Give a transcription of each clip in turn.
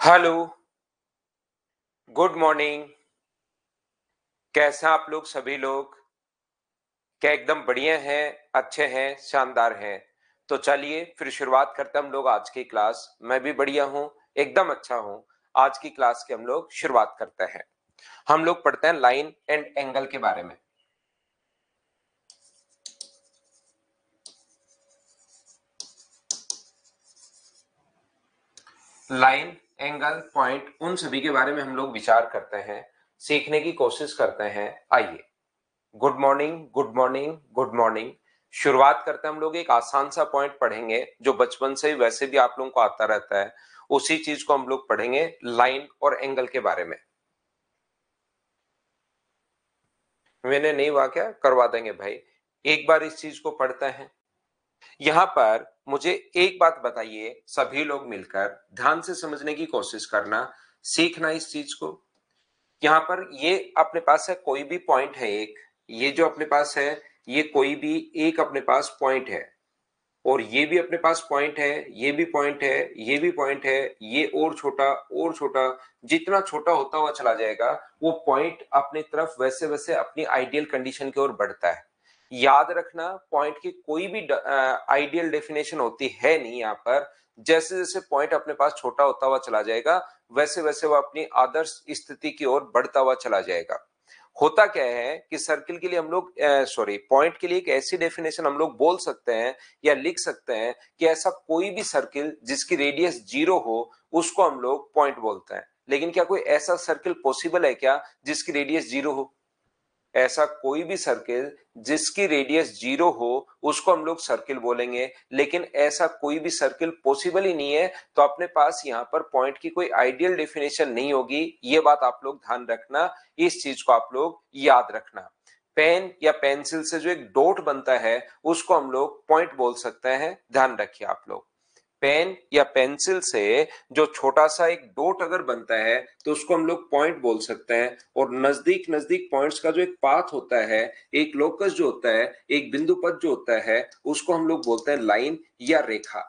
Hello. Good morning. कैसे हैं आप लोग सभी लोग? क्या एकदम बढ़िया हैं, अच्छे हैं, शानदार हैं? तो चलिए फिर शुरुआत करते हैं हम लोग आज की क्लास। मैं भी बढ़िया हूं, एकदम अच्छा हूं। आज की क्लास की हम लोग शुरुआत करते हैं। हम लोग पढ़ते हैं लाइन एंड एंगल के बारे में। लाइन, एंगल, पॉइंट, उन सभी के बारे में हम लोग विचार करते हैं, सीखने की कोशिश करते हैं। आइए, good morning, good morning, good morning. शुरुआत करते हैं हम लोग एक आसान सा पॉइंट पढ़ेंगे जो बचपन से ही वैसे भी आप लोगों को आता रहता है। उसी चीज को हम लोग पढ़ेंगे, लाइन और एंगल के बारे में। मैंने नहीं हुआ क्या, करवा देंगे भाई। एक बार इस चीज को पढ़ते हैं। यहां पर मुझे एक बात बताइए, सभी लोग मिलकर ध्यान से समझने की कोशिश करना, सीखना इस चीज को। यहाँ पर ये अपने पास है, कोई भी पॉइंट है एक, ये जो अपने पास है, ये कोई भी एक अपने पास पॉइंट है, और ये भी अपने पास पॉइंट है, ये भी पॉइंट है, ये भी पॉइंट है, ये और छोटा और छोटा, जितना छोटा होता हुआ चला जाएगा वो पॉइंट अपनी तरफ वैसे वैसे अपनी आइडियल कंडीशन की ओर बढ़ता है। याद रखना, पॉइंट की कोई भी आइडियल डेफिनेशन होती है नहीं यहाँ पर। जैसे जैसे पॉइंट अपने पास छोटा होता हुआ चला जाएगा, वैसे वैसे वो अपनी आदर्श स्थिति की ओर बढ़ता हुआ चला जाएगा। होता क्या है कि सर्किल के लिए हम लोग, सॉरी, पॉइंट के लिए एक ऐसी डेफिनेशन हम लोग बोल सकते हैं या लिख सकते हैं कि ऐसा कोई भी सर्किल जिसकी रेडियस 0 हो, उसको हम लोग पॉइंट बोलते हैं। लेकिन क्या कोई ऐसा सर्किल पॉसिबल है क्या जिसकी रेडियस 0 हो? ऐसा कोई भी सर्किल जिसकी रेडियस 0 हो उसको हम लोग सर्किल बोलेंगे, लेकिन ऐसा कोई भी सर्किल पॉसिबल ही नहीं है। तो अपने पास यहाँ पर पॉइंट की कोई आइडियल डेफिनेशन नहीं होगी, ये बात आप लोग ध्यान रखना। इस चीज को आप लोग याद रखना। पेन या पेंसिल से जो एक डॉट बनता है उसको हम लोग पॉइंट बोल सकते हैं, ध्यान रखिए आप लोग। पेन या पेंसिल से जो छोटा सा एक डॉट अगर बनता है तो उसको हम लोग पॉइंट बोल सकते हैं। और नजदीक नजदीक पॉइंट्स का जो एक पाथ होता है, एक लोकस जो होता है, एक बिंदु पथ जो होता है, उसको हम लोग बोलते हैं लाइन या रेखा।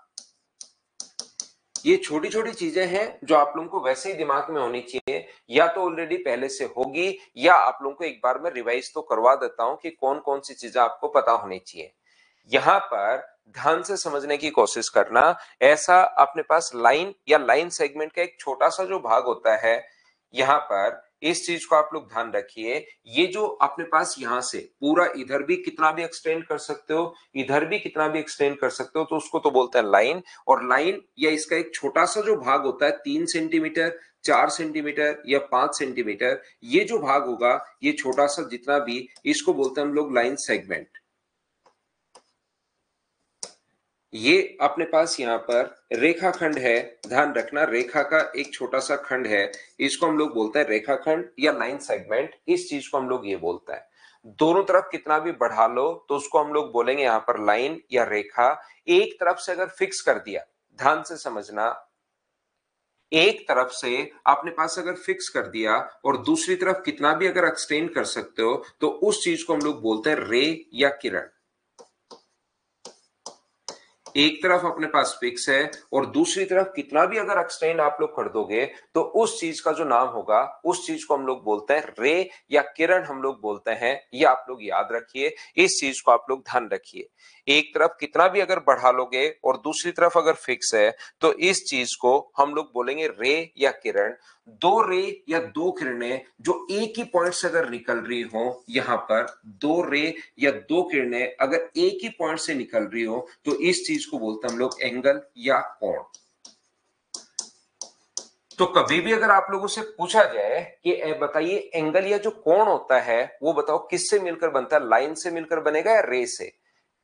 ये छोटी छोटी चीजें हैं जो आप लोगों को वैसे ही दिमाग में होनी चाहिए, या तो ऑलरेडी पहले से होगी, या आप लोगों को एक बार मैं रिवाइज तो करवा देता हूं कि कौन कौन सी चीजें आपको पता होनी चाहिए। यहां पर ध्यान से समझने की कोशिश करना। ऐसा अपने पास लाइन या लाइन सेगमेंट का एक छोटा सा जो भाग होता है, यहां पर इस चीज को आप लोग ध्यान रखिए। ये जो अपने पास यहां से पूरा इधर भी कितना भी एक्सटेंड कर सकते हो, इधर भी कितना भी एक्सटेंड कर सकते हो, तो उसको तो बोलते हैं लाइन। और लाइन या इसका एक छोटा सा जो भाग होता है, 3 सेंटीमीटर, 4 सेंटीमीटर या 5 सेंटीमीटर, ये जो भाग होगा, ये छोटा सा जितना भी, इसको बोलते हैं हम लोग लाइन सेगमेंट। ये अपने पास यहाँ पर रेखाखंड है, ध्यान रखना, रेखा का एक छोटा सा खंड है, इसको हम लोग बोलते हैं रेखाखंड या लाइन सेगमेंट। इस चीज को हम लोग ये बोलते हैं। दोनों तरफ कितना भी बढ़ा लो तो उसको हम लोग बोलेंगे यहाँ पर लाइन या रेखा। एक तरफ से अगर फिक्स कर दिया, ध्यान से समझना, एक तरफ से अपने पास अगर फिक्स कर दिया और दूसरी तरफ कितना भी अगर एक्सटेंड कर सकते हो, तो उस चीज को हम लोग बोलते हैं रे या किरण। एक तरफ अपने पास फिक्स है और दूसरी तरफ कितना भी अगर एक्सटेंड आप लोग कर दोगे, तो उस चीज का जो नाम होगा, उस चीज को हम लोग बोलते हैं रे या किरण हम लोग बोलते हैं। ये आप लोग याद रखिए, इस चीज को आप लोग ध्यान रखिए। एक तरफ कितना भी अगर बढ़ा लोगे और दूसरी तरफ अगर फिक्स है, तो इस चीज को हम लोग बोलेंगे रे या किरण। दो रे या दो किरणें जो एक ही पॉइंट से अगर निकल रही हो, यहां पर दो रे या दो किरणें अगर एक ही पॉइंट से निकल रही हो, तो इस चीज को बोलते हैं हम लोग एंगल या कोण। तो कभी भी अगर आप लोगों से पूछा जाए कि बताइए एंगल या जो कोण होता है वो बताओ किससे मिलकर बनता है, लाइन से मिलकर बनेगा या रे से,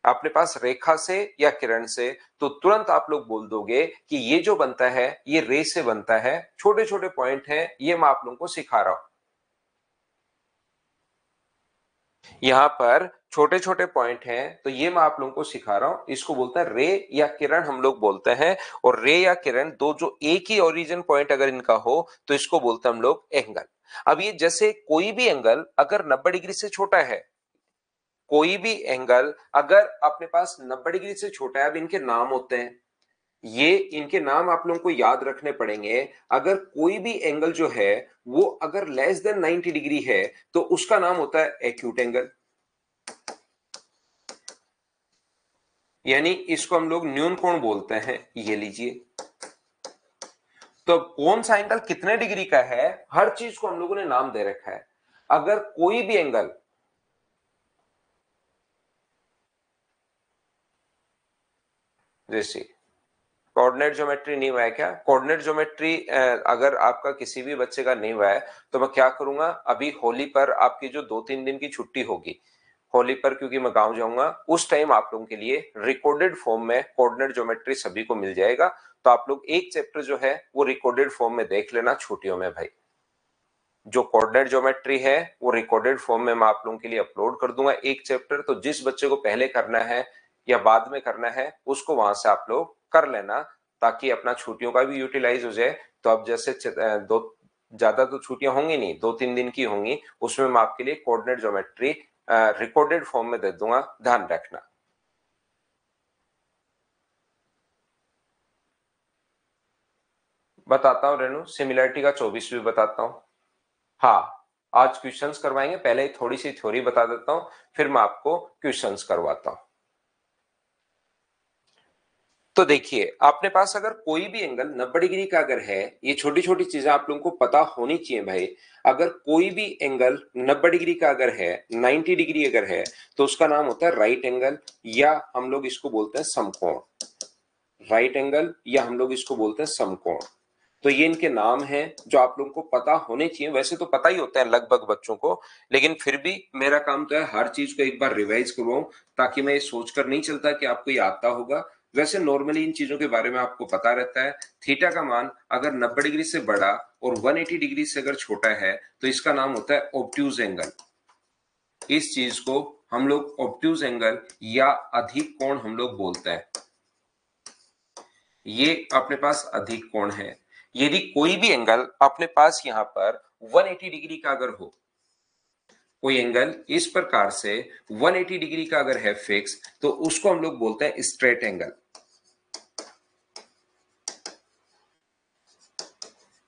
अपने पास रेखा से या किरण से, तो तुरंत आप लोग बोल दोगे कि ये जो बनता है ये रे से बनता है। छोटे छोटे पॉइंट हैं, ये मैं आप लोगों को सिखा रहा हूं। यहाँ पर छोटे छोटे पॉइंट हैं, तो ये मैं आप लोगों को सिखा रहा हूं। इसको बोलते हैं रे या किरण हम लोग बोलते हैं। और रे या किरण दो जो एक ही ओरिजिन पॉइंट अगर इनका हो, तो इसको बोलते हैं हम लोग एंगल। अब ये जैसे कोई भी एंगल अगर 90 डिग्री से छोटा है, कोई भी एंगल अगर अपने पास 90 डिग्री से छोटा है, अब इनके नाम होते हैं। ये इनके नाम आप लोगों को याद रखने पड़ेंगे। अगर कोई भी एंगल जो है वो अगर लेस देन 90 डिग्री है तो उसका नाम होता है एक्यूट एंगल, यानी इसको हम लोग न्यून कोण बोलते हैं। ये लीजिए, तो कौन सा एंगल कितने डिग्री का है, हर चीज को हम लोगों ने नाम दे रखा है। अगर कोई भी एंगल, जैसे कोऑर्डिनेट ज्योमेट्री नहीं हुआ है क्या, कोऑर्डिनेट ज्योमेट्री अगर आपका किसी भी बच्चे का नहीं हुआ है तो मैं क्या करूंगा, अभी होली पर आपकी जो 2-3 दिन की छुट्टी होगी, होली पर क्योंकि मैं गांव जाऊंगा, उस टाइम आप लोगों के लिए रिकॉर्डेड फॉर्म में कोऑर्डिनेट ज्योमेट्री सभी को मिल जाएगा। तो आप लोग एक चैप्टर जो है वो रिकॉर्डेड फॉर्म में देख लेना छुट्टियों में भाई। जो कोऑर्डिनेट ज्योमेट्री है वो रिकॉर्डेड फॉर्म में मैं आप लोगों के लिए अपलोड कर दूंगा एक चैप्टर। तो जिस बच्चे को पहले करना है या बाद में करना है उसको वहां से आप लोग कर लेना, ताकि अपना छुट्टियों का भी यूटिलाइज हो जाए। तो अब जैसे दो ज्यादा तो छुट्टियां होंगी नहीं, 2-3 दिन की होंगी, उसमें मैं आपके लिए कोऑर्डिनेट ज्योमेट्री रिकॉर्डेड फॉर्म में दे दूंगा, ध्यान रखना। बताता हूँ रेनू, सिमिलरिटी का 24 भी बताता हूँ। हाँ, आज क्वेश्चंस करवाएंगे, पहले ही थोड़ी सी थ्योरी बता देता हूं, फिर मैं आपको क्वेश्चंस करवाता हूं। तो देखिए, आपने पास अगर कोई भी एंगल 90 डिग्री का अगर है, ये छोटी छोटी चीजें आप लोगों को पता होनी चाहिए भाई। अगर कोई भी एंगल 90 डिग्री का अगर है, 90 डिग्री अगर है, तो उसका नाम होता है राइट एंगल, या हम लोग इसको बोलते हैं समकोण। राइट एंगल या हम लोग इसको बोलते हैं समकोण। तो ये इनके नाम हैं जो आप लोगों को पता होने चाहिए। वैसे तो पता ही होता है लगभग बच्चों को, लेकिन फिर भी मेरा काम तो है हर चीज को एक बार रिवाइज करवाऊं, ताकि मैं ये सोचकर नहीं चलता कि आपको ये आता होगा। वैसे नॉर्मली इन चीजों के बारे में आपको पता रहता है। थीटा का मान अगर 90 डिग्री से बड़ा और 180 डिग्री से अगर छोटा है तो इसका नाम होता है ऑब्ट्यूज एंगल। इस चीज को हम लोग ऑब्ट्यूज एंगल या अधिक कोण हम लोग बोलते हैं। ये अपने पास अधिक कोण है। यदि कोई भी एंगल अपने पास यहां पर 180 डिग्री का अगर हो, कोई एंगल इस प्रकार से 180 डिग्री का अगर है फिक्स, तो उसको हम लोग बोलते हैं स्ट्रेट एंगल।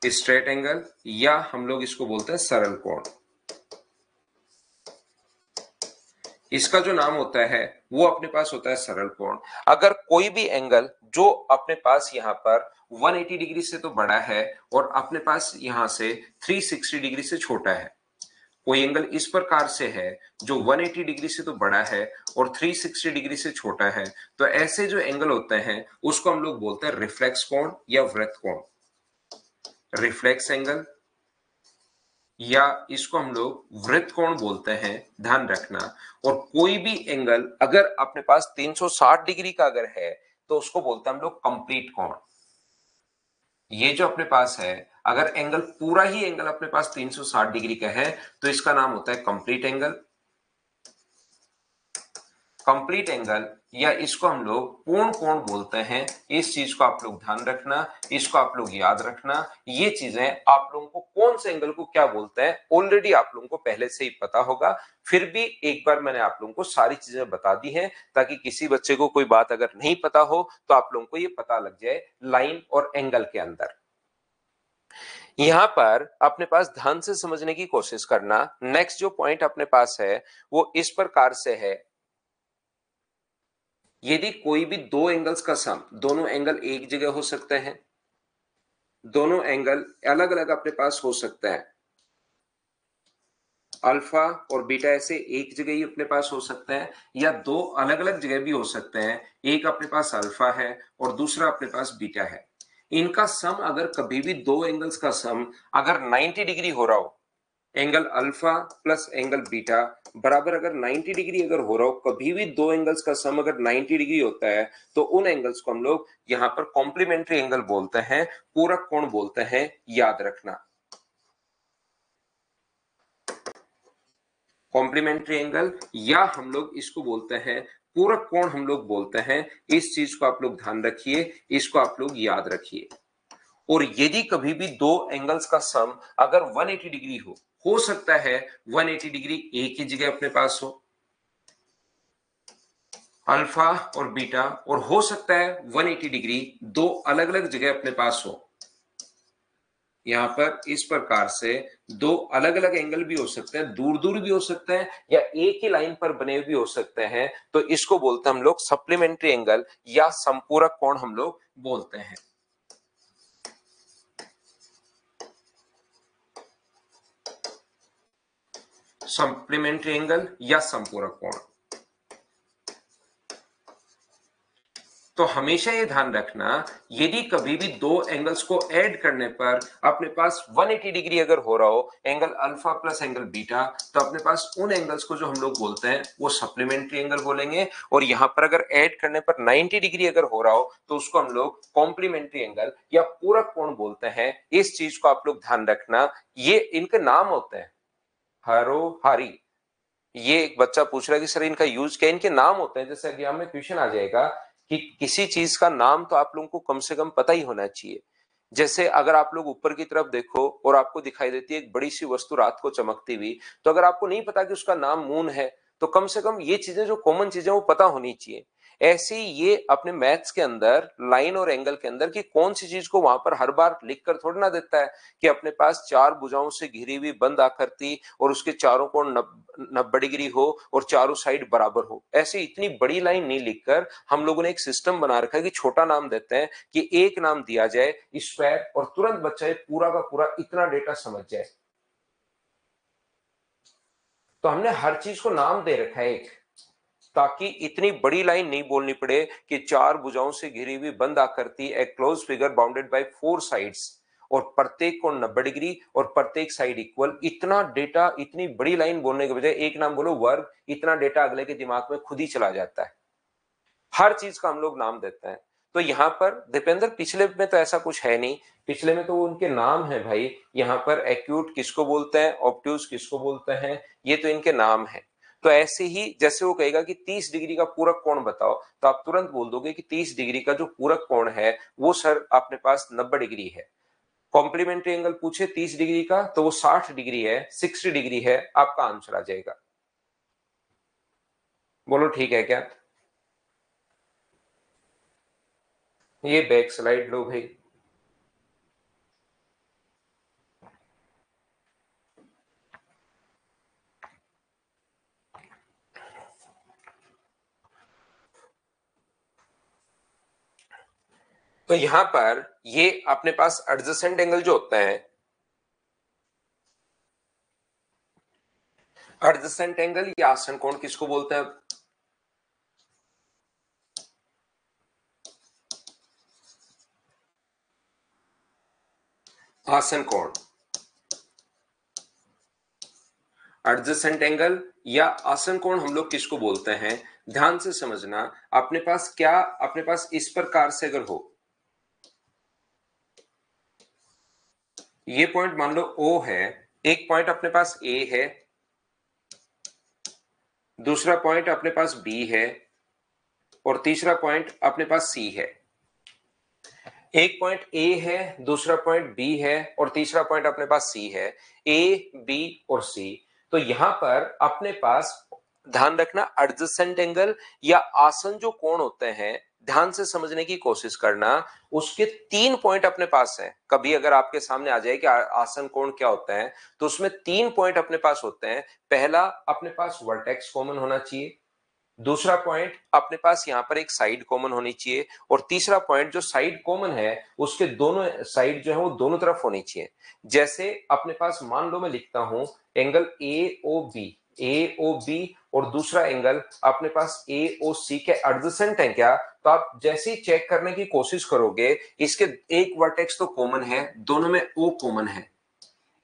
स्ट्रेट एंगल या हम लोग इसको बोलते हैं सरल कोण। इसका जो नाम होता है वो अपने पास होता है सरल कोण। अगर कोई भी एंगल जो अपने पास यहां पर 180 डिग्री से तो बड़ा है और अपने पास यहां से 360 डिग्री से छोटा है, कोई एंगल इस प्रकार से है जो 180 डिग्री से तो बड़ा है और 360 डिग्री से छोटा है, तो ऐसे जो एंगल होते हैं उसको हम लोग बोलते हैं रिफ्लेक्स कोण या वृत्त कोण। रिफ्लेक्स एंगल या इसको हम लोग वृत्त कोण बोलते हैं, ध्यान रखना। और कोई भी एंगल अगर अपने पास 360 डिग्री का अगर है तो उसको बोलते हैं हम लोग कंप्लीट कोण। ये जो अपने पास है, अगर एंगल पूरा ही एंगल अपने पास 360 डिग्री का है तो इसका नाम होता है कंप्लीट एंगल। कंप्लीट एंगल या इसको हम लोग पूर्ण कोण बोलते हैं। इस चीज को आप लोग ध्यान रखना, इसको आप लोग याद रखना। ये चीजें आप लोगों को कौन से एंगल को क्या बोलते हैं ऑलरेडी आप लोगों को पहले से ही पता होगा। फिर भी एक बार मैंने आप लोगों को सारी चीजें बता दी हैं, ताकि किसी बच्चे को कोई बात अगर नहीं पता हो तो आप लोगों को ये पता लग जाए लाइन और एंगल के अंदर। यहां पर अपने पास ध्यान से समझने की कोशिश करना। नेक्स्ट जो पॉइंट अपने पास है वो इस प्रकार से है, यदि कोई भी दो एंगल्स का सम, दोनों एंगल एक जगह हो सकते हैं, दोनों एंगल अलग अलग अपने पास हो सकते हैं, अल्फा और बीटा ऐसे एक जगह ही अपने पास हो सकते हैं, या दो अलग अलग जगह भी हो सकते हैं। एक अपने पास अल्फा है और दूसरा अपने पास बीटा है। इनका सम अगर कभी भी दो एंगल्स का सम अगर 90 डिग्री हो रहा हो, angle alpha plus angle beta बराबर अगर 90 डिग्री अगर हो रहा हो, कभी भी दो एंगल्स का सम अगर 90 डिग्री होता है तो उन एंगल्स को हम लोग यहां पर कॉम्प्लीमेंट्री एंगल बोलते हैं, पूरक कोण बोलते हैं, याद रखना। कॉम्प्लीमेंट्री एंगल या हम लोग इसको बोलते हैं पूरक कोण हम लोग बोलते हैं। इस चीज को आप लोग ध्यान रखिए, इसको आप लोग याद रखिए। और यदि कभी भी दो एंगल्स का सम अगर 180 डिग्री हो सकता है 180 डिग्री एक ही जगह अपने पास हो, अल्फा और बीटा, और हो सकता है 180 डिग्री दो अलग अलग जगह अपने पास हो। यहां पर इस प्रकार से दो अलग अलग एंगल भी हो सकते हैं, दूर दूर भी हो सकते हैं, या एक ही लाइन पर बने भी हो सकते हैं। तो इसको बोलते हैं हम लोग सप्लीमेंट्री एंगल या संपूरक कोण हम लोग बोलते हैं। सप्लीमेंट्री एंगल या संपूरक कोण। तो हमेशा ये ध्यान रखना, यदि कभी भी दो एंगल्स को ऐड करने पर अपने पास 180 डिग्री अगर हो रहा हो, angle alpha plus angle beta, तो अपने पास उन एंगल्स को जो हम लोग बोलते हैं वो सप्लीमेंट्री एंगल बोलेंगे। और यहां पर अगर ऐड करने पर 90 डिग्री अगर हो रहा हो तो उसको हम लोग कॉम्प्लीमेंट्री एंगल या पूरक कोण बोलते हैं। इस चीज को आप लोग ध्यान रखना। ये इनके नाम होते हैं हरो हरी। ये एक बच्चा पूछ रहा है कि सर इनका यूज क्या, इनके नाम होते हैं। जैसे एग्जाम में क्वेश्चन आ जाएगा कि किसी चीज का नाम तो आप लोगों को कम से कम पता ही होना चाहिए। जैसे अगर आप लोग ऊपर की तरफ देखो और आपको दिखाई देती है एक बड़ी सी वस्तु रात को चमकती हुई, तो अगर आपको नहीं पता कि उसका नाम मून है, तो कम से कम ये चीजें जो कॉमन चीजें वो पता होनी चाहिए। ऐसे ही ये अपने मैथ्स के अंदर लाइन और एंगल के अंदर कि कौन सी चीज को वहां पर हर बार लिख कर थोड़ी ना देता है कि अपने पास चार भुजाओं से घिरी हुई बंद आकृति और उसके चारों कोण 90 डिग्री हो और चारों साइड बराबर हो। ऐसे इतनी बड़ी लाइन नहीं लिखकर हम लोगों ने एक सिस्टम बना रखा है कि छोटा नाम देते हैं कि एक नाम दिया जाए स्क्वायर, और तुरंत बच्चा पूरा का पूरा इतना डेटा समझ जाए। तो हमने हर चीज को नाम दे रखा है एक, ताकि इतनी बड़ी लाइन नहीं बोलनी पड़े कि चार भुजाओं से घिरी हुई बंद आकृति a close figure bounded by four sides, और प्रत्येक कोण 90 डिग्री और प्रत्येक साइड इक्वल। इतना डेटा इतनी बड़ी लाइन बोलने के बजाय एक नाम बोलो वर्ग, इतना डेटा अगले के दिमाग में खुद ही चला जाता है। हर चीज का हम लोग नाम देते हैं। तो यहाँ पर दीपेंद्र पिछले में तो ऐसा कुछ है नहीं, पिछले में तो उनके नाम है भाई। यहाँ पर एक्यूट किसको बोलते हैं, ऑब्ट्यूज किसको बोलते हैं, ये तो इनके नाम है। तो ऐसे ही जैसे वो कहेगा कि 30 डिग्री का पूरक कोण बताओ, तो आप तुरंत बोल दोगे कि 30 डिग्री का जो पूरक कोण है वो सर अपने पास 90 डिग्री है। कॉम्प्लीमेंट्री एंगल पूछे 30 डिग्री का तो वो 60 डिग्री है, 60 डिग्री है, आपका आंसर आ जाएगा। बोलो ठीक है क्या? ये बैक स्लाइड लो भाई। तो यहां पर ये अपने पास एडजेसेंट एंगल जो होता है, एडजेसेंट एंगल या आसन कोण किसको बोलते हैं? आसन कोण, एडजेसेंट एंगल या आसन कोण हम लोग किसको बोलते हैं? ध्यान से समझना। अपने पास क्या, अपने पास इस प्रकार से अगर हो, ये पॉइंट मान लो O है, एक पॉइंट अपने पास A है, दूसरा पॉइंट अपने पास B है, और तीसरा पॉइंट अपने पास C है। एक पॉइंट A है, दूसरा पॉइंट B है, और तीसरा पॉइंट अपने पास C है। A, B और C। तो यहां पर अपने पास ध्यान रखना, एडजेसेंट एंगल या आसन जो कोण होते हैं, ध्यान से समझने की कोशिश करना। उसके तीन पॉइंट अपने पास हैं। कभी अगर आपके सामने आ जाए कि आसन कोण क्या होता है, तो उसमें तीन पॉइंट अपने पास होते हैं। पहला, अपने पास वर्टेक्स कॉमन होना चाहिए। दूसरा पॉइंट, अपने पास यहां पर एक साइड कॉमन होनी चाहिए। और तीसरा पॉइंट, जो साइड कॉमन है उसके दोनों साइड जो है वो दोनों तरफ होनी चाहिए। जैसे अपने पास मान लो मैं लिखता हूं एंगल ए ओ बी, और दूसरा एंगल अपने पास ए ओ सी के एडजेसेंट है क्या? तो आप जैसे ही चेक करने की कोशिश करोगे, इसके एक वर्टेक्स तो कॉमन है, दोनों में ओ कॉमन है,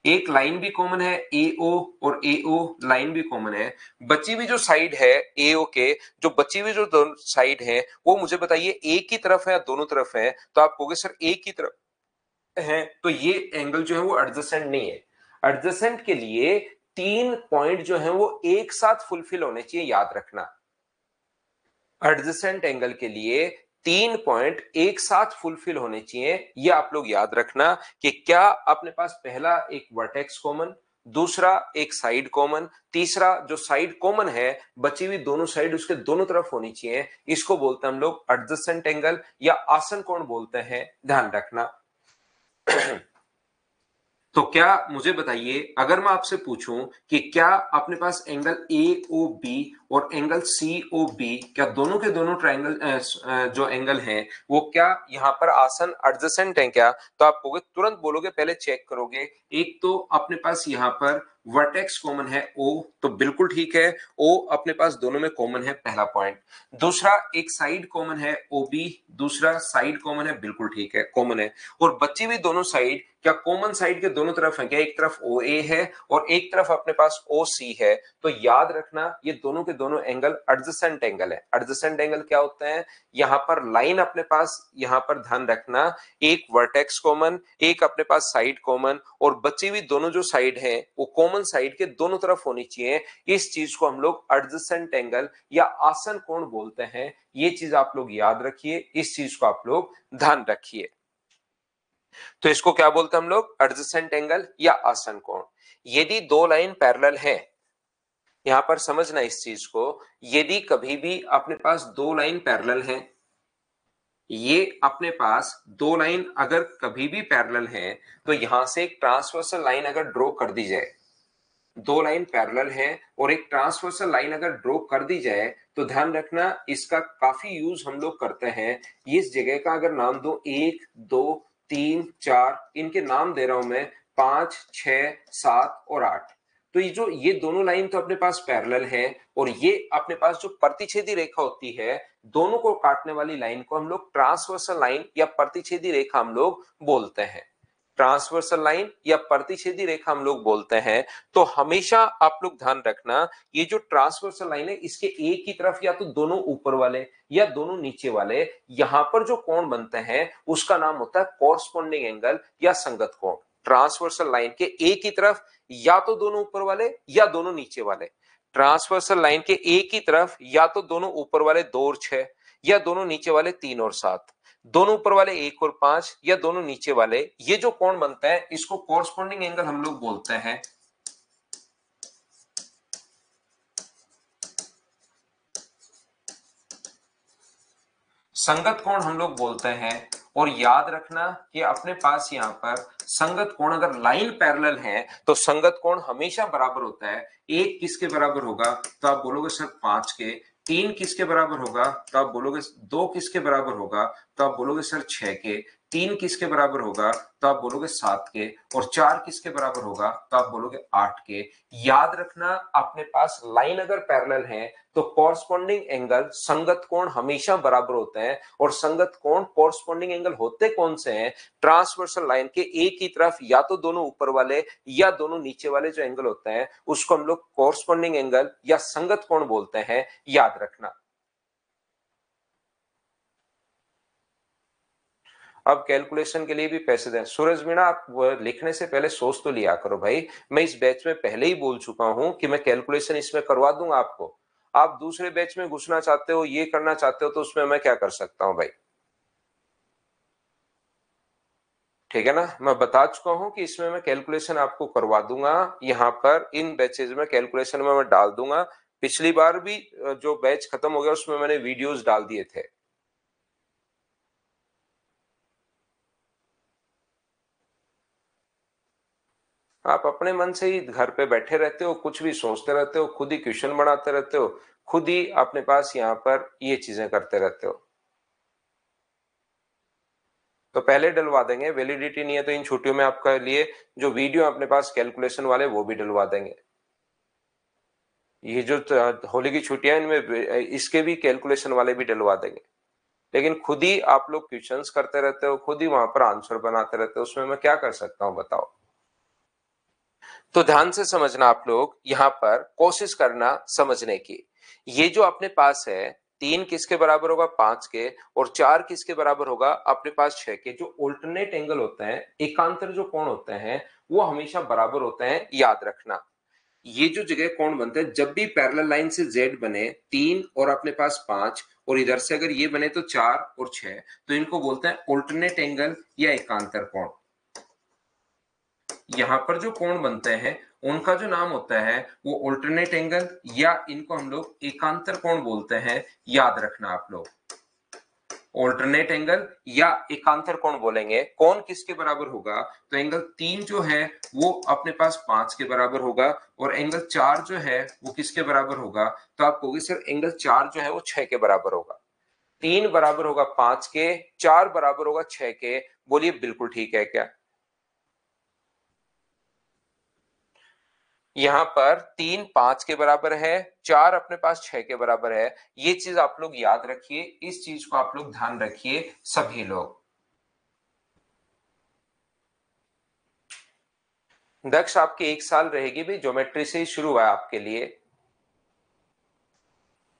एक लाइन भी कॉमन है AO, और AO लाइन भी कॉमन है। बची हुई जो साइड है AO के, जो बची हुई जो दोनों साइड है वो मुझे बताइए एक ही तरफ है या दोनों तरफ है? तो आप कहोगे सर एक ही तरफ है, तो ये एंगल जो है वो एडजेसेंट नहीं है। एडजेसेंट के लिए तीन पॉइंट जो है वो एक साथ फुलफिल होने चाहिए, याद रखना। एडजेसेंट एंगल के लिए तीन पॉइंट एक साथ फुलफिल होने चाहिए, ये आप लोग याद रखना। कि क्या अपने पास पहला एक वर्टेक्स कॉमन, दूसरा एक साइड कॉमन, तीसरा जो साइड कॉमन है बची हुई दोनों साइड उसके दोनों तरफ होनी चाहिए, इसको बोलते हैं हम लोग एडजेसेंट एंगल या आसन कोण बोलते हैं, ध्यान रखना। तो क्या मुझे बताइए, अगर मैं आपसे पूछूं कि क्या अपने पास एंगल ए ओ बी और एंगल सी ओ बी, क्या दोनों के दोनों ट्राइंगल जो एंगल हैं वो क्या यहाँ पर आसन एडजेसेंट हैं क्या, तो आप कहोगे, तुरंत बोलोगे, पहले चेक करोगे। एक तो अपने पास यहाँ पर वर्टेक्स कॉमन है ओ, तो बिल्कुल ठीक है, ओ अपने पास दोनों में कॉमन है, पहला पॉइंट। दूसरा एक साइड कॉमन है ओ बी, दूसरा साइड कॉमन है, बिल्कुल ठीक है, कॉमन है। और बची हुई दोनों साइड क्या कॉमन साइड के दोनों तरफ है क्या, एक तरफ ओ ए है और एक तरफ अपने पास ओ सी है, तो याद रखना ये दोनों के दोनों एंगल एडजेसेंट एंगल है। एडजेसेंट एंगल क्या होते हैं, यहां पर लाइन अपने पास, यहां पर ध्यान रखना, एक वर्टेक्स कॉमन, एक अपने पास साइड कॉमन, और बची हुई दोनों जो साइड है वो कॉमन साइड के दोनों तरफ होनी चाहिए। इस चीज को हम लोग एडजेसेंट एंगल या आसन कोण बोलते हैं। ये चीज आप लोग याद रखिए, इस चीज को आप लोग ध्यान रखिए। तो इसको क्या बोलते हैं हम लोग, एडजेसेंट एंगल या आसन कोण। यदि दो लाइन पैरेलल है, यहां पर समझना इस चीज को, यदि कभी भी अपने पास दो लाइन पैरेलल है, ये अपने पास दो लाइन अगर कभी भी पैरेलल है, तो यहां से एक ट्रांसवर्सल लाइन अगर ड्रॉ कर दी जाए, दो लाइन पैरेलल है और एक ट्रांसवर्सल लाइन अगर ड्रॉ कर दी जाए, तो ध्यान रखना इसका काफी यूज हम लोग करते हैं। इस जगह का अगर नाम दो, एक दो तीन चार, इनके नाम दे रहा हूं मैं, पांच छह सात और आठ। तो ये जो ये दोनों लाइन तो अपने पास पैरेलल है, और ये अपने पास जो प्रतिच्छेदी रेखा होती है, दोनों को काटने वाली लाइन को हम लोग ट्रांसवर्सल लाइन या प्रतिच्छेदी रेखा हम लोग बोलते हैं। ट्रांसवर्सल लाइन या प्रतिच्छेदी रेखा हम लोग बोलते हैं। तो हमेशा आप लोग ध्यान रखना, ये जो ट्रांसवर्सल लाइन है इसके एक ही तरफ या तो दोनों ऊपर वाले या दोनों नीचे वाले, यहां पर जो कोण बनते हैं उसका नाम होता है कॉरस्पॉन्डिंग एंगल या संगत कोण। ट्रांसवर्सल लाइन के एक ही तरफ या तो दोनों ऊपर वाले या दोनों नीचे वाले, ट्रांसवर्सल लाइन के एक ही तरफ या तो दोनों ऊपर वाले 2 और 6 या दोनों नीचे वाले 3 और 7, दोनों ऊपर वाले 1 और 5 या दोनों नीचे वाले, ये जो कोण बनता है इसको कॉरस्पॉन्डिंग एंगल हम लोग बोलते हैं। संगत कोण हम लोग बोलते हैं। और याद रखना कि अपने पास यहां पर संगत कोण अगर लाइन पैरेलल है तो संगत कोण हमेशा बराबर होता है। एक किसके बराबर होगा, तो आप बोलोगे सर 5 के। तीन किसके बराबर होगा, तो आप बोलोगे दो किसके बराबर होगा, तो आप बोलोगे सर 6 के। तीन किसके बराबर होगा, तो आप बोलोगे 7 के। और चार किसके बराबर होगा, तो आप बोलोगे 8 के। याद रखना अपने पास लाइन अगर पैरेलल है तो कॉरस्पॉन्डिंग एंगल संगत कोण हमेशा बराबर होते हैं। और संगत कोण कॉरस्पॉन्डिंग एंगल होते कौन से हैं, ट्रांसवर्सल लाइन के एक ही तरफ या तो दोनों ऊपर वाले या दोनों नीचे वाले जो एंगल होते हैं उसको हम लोग कॉरस्पॉन्डिंग एंगल या संगत कोण बोलते हैं, याद रखना। अब कैलकुलेशन के लिए भी पैसे दें, सूरज मीणा आप लिखने से पहले सोच तो लिया करो भाई। मैं इस बैच में पहले ही बोल चुका हूं कि मैं कैलकुलेशन इसमें करवा दूंगा आपको। आप दूसरे बैच में घुसना चाहते हो, ये करना चाहते हो, तो उसमें मैं क्या कर सकता हूं भाई। ठीक है ना, मैं बता चुका हूं कि इसमें मैं कैलकुलेशन आपको करवा दूंगा। यहां पर इन बैचेज में कैलकुलेशन में मैं डाल दूंगा। पिछली बार भी जो बैच खत्म हो गया उसमें मैंने वीडियोस डाल दिए थे। आप अपने मन से ही घर पे बैठे रहते हो, कुछ भी सोचते रहते हो, खुद ही क्वेश्चन बनाते रहते हो, खुद ही अपने पास यहाँ पर ये चीजें करते रहते हो। तो पहले डलवा देंगे, वैलिडिटी नहीं है तो इन छुट्टियों में आपके लिए जो वीडियो अपने पास कैलकुलेशन वाले वो भी डलवा देंगे। ये जो होली की छुट्टियां इनमें इसके भी कैलकुलेशन वाले भी डलवा देंगे। लेकिन खुद ही आप लोग क्वेश्चंस करते रहते हो, खुद ही वहां पर आंसर बनाते रहते हो, उसमें मैं क्या कर सकता हूं बताओ। तो ध्यान से समझना आप लोग, यहां पर कोशिश करना समझने की। ये जो अपने पास है, तीन किसके बराबर होगा, 5 के। और चार किसके बराबर होगा, अपने पास 6 के। जो ऑल्टरनेट एंगल होते हैं, एकांतर जो कोण होते हैं, वो हमेशा बराबर होते हैं, याद रखना। ये जो जगह कोण बनते हैं, जब भी पैरेलल लाइन से जेड बने, 3 और अपने पास 5, और इधर से अगर ये बने तो 4 और 6, तो इनको बोलते हैं ऑल्टरनेट एंगल या एकांतर कोण। यहां पर जो कोण बनते हैं उनका जो नाम होता है वो ऑल्टरनेट एंगल, या इनको हम लोग एकांतर कोण बोलते हैं। याद रखना आप लोग, ऑल्टरनेट एंगल या एकांतर कोण बोलेंगे। कोण किसके बराबर होगा? तो एंगल 3 जो है वो अपने पास 5 के बराबर होगा, और एंगल 4 जो है वो किसके बराबर होगा? तो आप कहोगे सर एंगल 4 जो है वो 6 के बराबर होगा। 3 बराबर होगा 5 के, 4 बराबर होगा 6 के। बोलिए बिल्कुल ठीक है क्या? यहां पर 3 5 के बराबर है, 4 अपने पास 6 के बराबर है। ये चीज आप लोग याद रखिए, इस चीज को आप लोग ध्यान रखिए सभी लोग। दक्ष आपके 1 साल रहेगी भाई, ज्योमेट्री से ही शुरू हुआ है आपके लिए।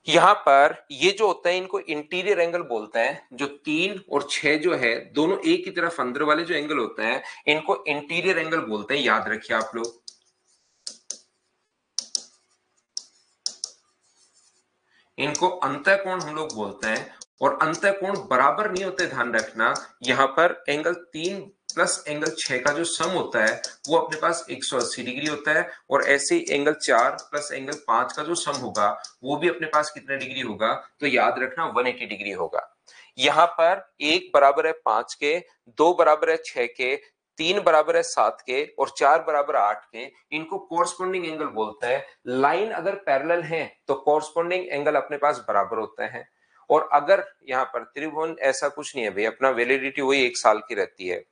यहां पर ये जो होता है इनको इंटीरियर एंगल बोलते हैं। जो 3 और 6 जो है दोनों एक ही तरफ अंदर वाले जो एंगल होते हैं इनको इंटीरियर एंगल बोलते हैं। याद रखिए आप लोग, इनको अंतःकोण हम लोग बोलते हैं। और अंतःकोण बराबर नहीं होते, ध्यान रखना। यहां पर एंगल 3 प्लस एंगल 6 का जो सम होता है वो अपने पास 180 डिग्री होता है, और ऐसे ही एंगल 4 प्लस एंगल 5 का जो सम होगा वो भी अपने पास कितने डिग्री होगा? तो याद रखना 180 डिग्री होगा। यहां पर एक बराबर है 5 के, दो बराबर है 6 के, 3 बराबर है 7 के, और 4 बराबर है 8 के। इनको कोरस्पोंडिंग एंगल बोलते हैं। लाइन अगर पैरेलल है तो कोरस्पोंडिंग एंगल अपने पास बराबर होते हैं। और अगर यहाँ पर त्रिभुवन ऐसा कुछ नहीं है भाई, अपना वैलिडिटी वही 1 साल की रहती है।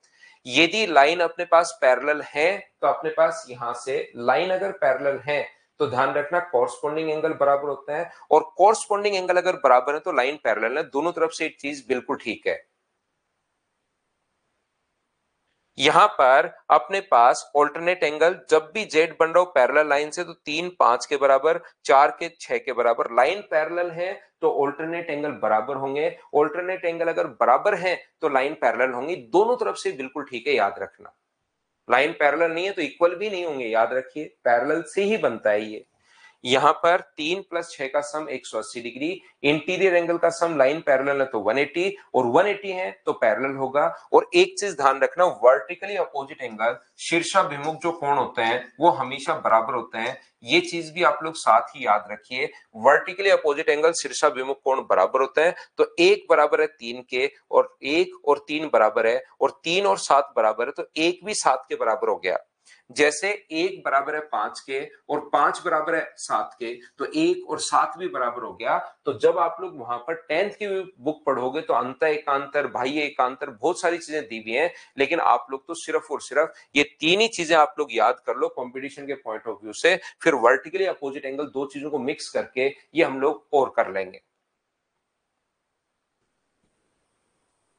यदि लाइन अपने पास पैरेलल है तो अपने पास यहां से लाइन अगर पैरेलल है तो ध्यान रखना कोरस्पोंडिंग एंगल बराबर होता है। और कोरस्पोंडिंग एंगल अगर बराबर है तो लाइन पैरेलल है। दोनों तरफ से एक चीज बिल्कुल ठीक है। यहां पर अपने पास ऑल्टरनेट एंगल जब भी जेड बन रहा हो पैरेलल लाइन से तो 3 5 के बराबर, 4 के 6 के बराबर। लाइन पैरेलल है तो ऑल्टरनेट एंगल बराबर होंगे। ऑल्टरनेट एंगल अगर बराबर है तो लाइन पैरेलल होंगी। दोनों तरफ से बिल्कुल ठीक है, याद रखना। लाइन पैरेलल नहीं है तो इक्वल भी नहीं होंगे, याद रखिए पैरेलल से ही बनता है ये। यहां पर 3 प्लस 6 का सम 180 डिग्री, इंटीरियर एंगल का सम लाइन पैरेलल है तो 180, और 180 है तो पैरेलल होगा। और एक चीज ध्यान रखना, वर्टिकली अपोजिट एंगल शीर्षाभिमुख जो कोण होते हैं वो हमेशा बराबर होते हैं। ये चीज भी आप लोग साथ ही याद रखिए, वर्टिकली अपोजिट एंगल शीर्षाभिमुख कोण बराबर होते हैं। तो एक बराबर है 3 के, और 1 और 3 बराबर है, और 3 और 7 बराबर है, तो एक भी 7 के बराबर हो गया। जैसे एक बराबर है 5 के और 5 बराबर है 7 के, तो 1 और 7 भी बराबर हो गया। तो जब आप लोग वहां पर 10th की बुक पढ़ोगे तो अंत एकांतर, बाह्य एकांतर, बहुत सारी चीजें दी हुई हैं। लेकिन आप लोग तो सिर्फ और सिर्फ ये तीन ही चीजें आप लोग याद कर लो कंपटीशन के पॉइंट ऑफ व्यू से। फिर वर्टिकली अपोजिट एंगल, दो चीजों को मिक्स करके ये हम लोग और कर लेंगे।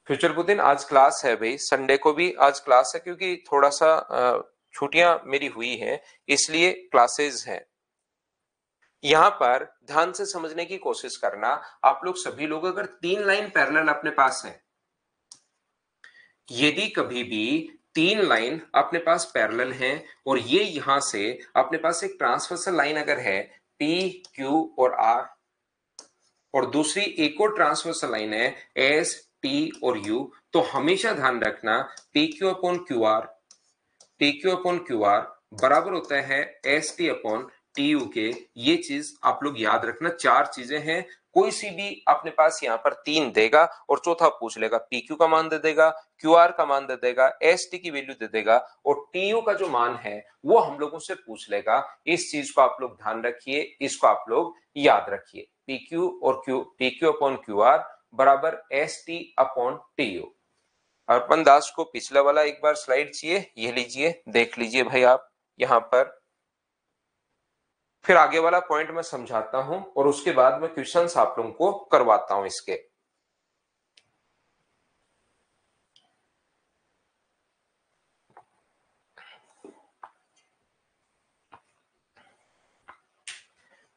फ्यूचर बुद्धिन आज क्लास है भाई, संडे को भी आज क्लास है, क्योंकि थोड़ा सा छुट्टियां मेरी हुई हैं इसलिए क्लासेस हैं। यहां पर ध्यान से समझने की कोशिश करना। आप लोग सभी लोग अगर 3 लाइन पैरेलल अपने पास है, यदि कभी भी 3 लाइन अपने पास पैरेलल है और ये यहां से अपने पास एक ट्रांसवर्सल लाइन अगर है पी क्यू और आर, और दूसरी एक और ट्रांसवर्सल लाइन है एस टी और यू, तो हमेशा ध्यान रखना P Q upon Q are, T Q upon Q R बराबर होता है S T upon T you के। ये चीज आप लोग याद रखना। चार चीजें हैं, कोई सी भी अपने पास यहाँ पर तीन देगा और चौथा पूछ लेगा, पी क्यू का मान दे देगा, क्यू आर का मान दे देगा, एस टी की वैल्यू दे देगा, और टी यू का जो मान है वो हम लोगों से पूछ लेगा। इस चीज को आप लोग ध्यान रखिए, इसको आप लोग याद रखिए। पी क्यू और Q, T Q upon Q R बराबर S T upon T U. Arpan Das को पिछला वाला एक बार स्लाइड चाहिए, ये लीजिए, देख लीजिए भाई आप यहां पर। फिर आगे वाला पॉइंट मैं समझाता हूं और उसके बाद मैं क्वेश्चंस आप लोगों को करवाता हूं इसके।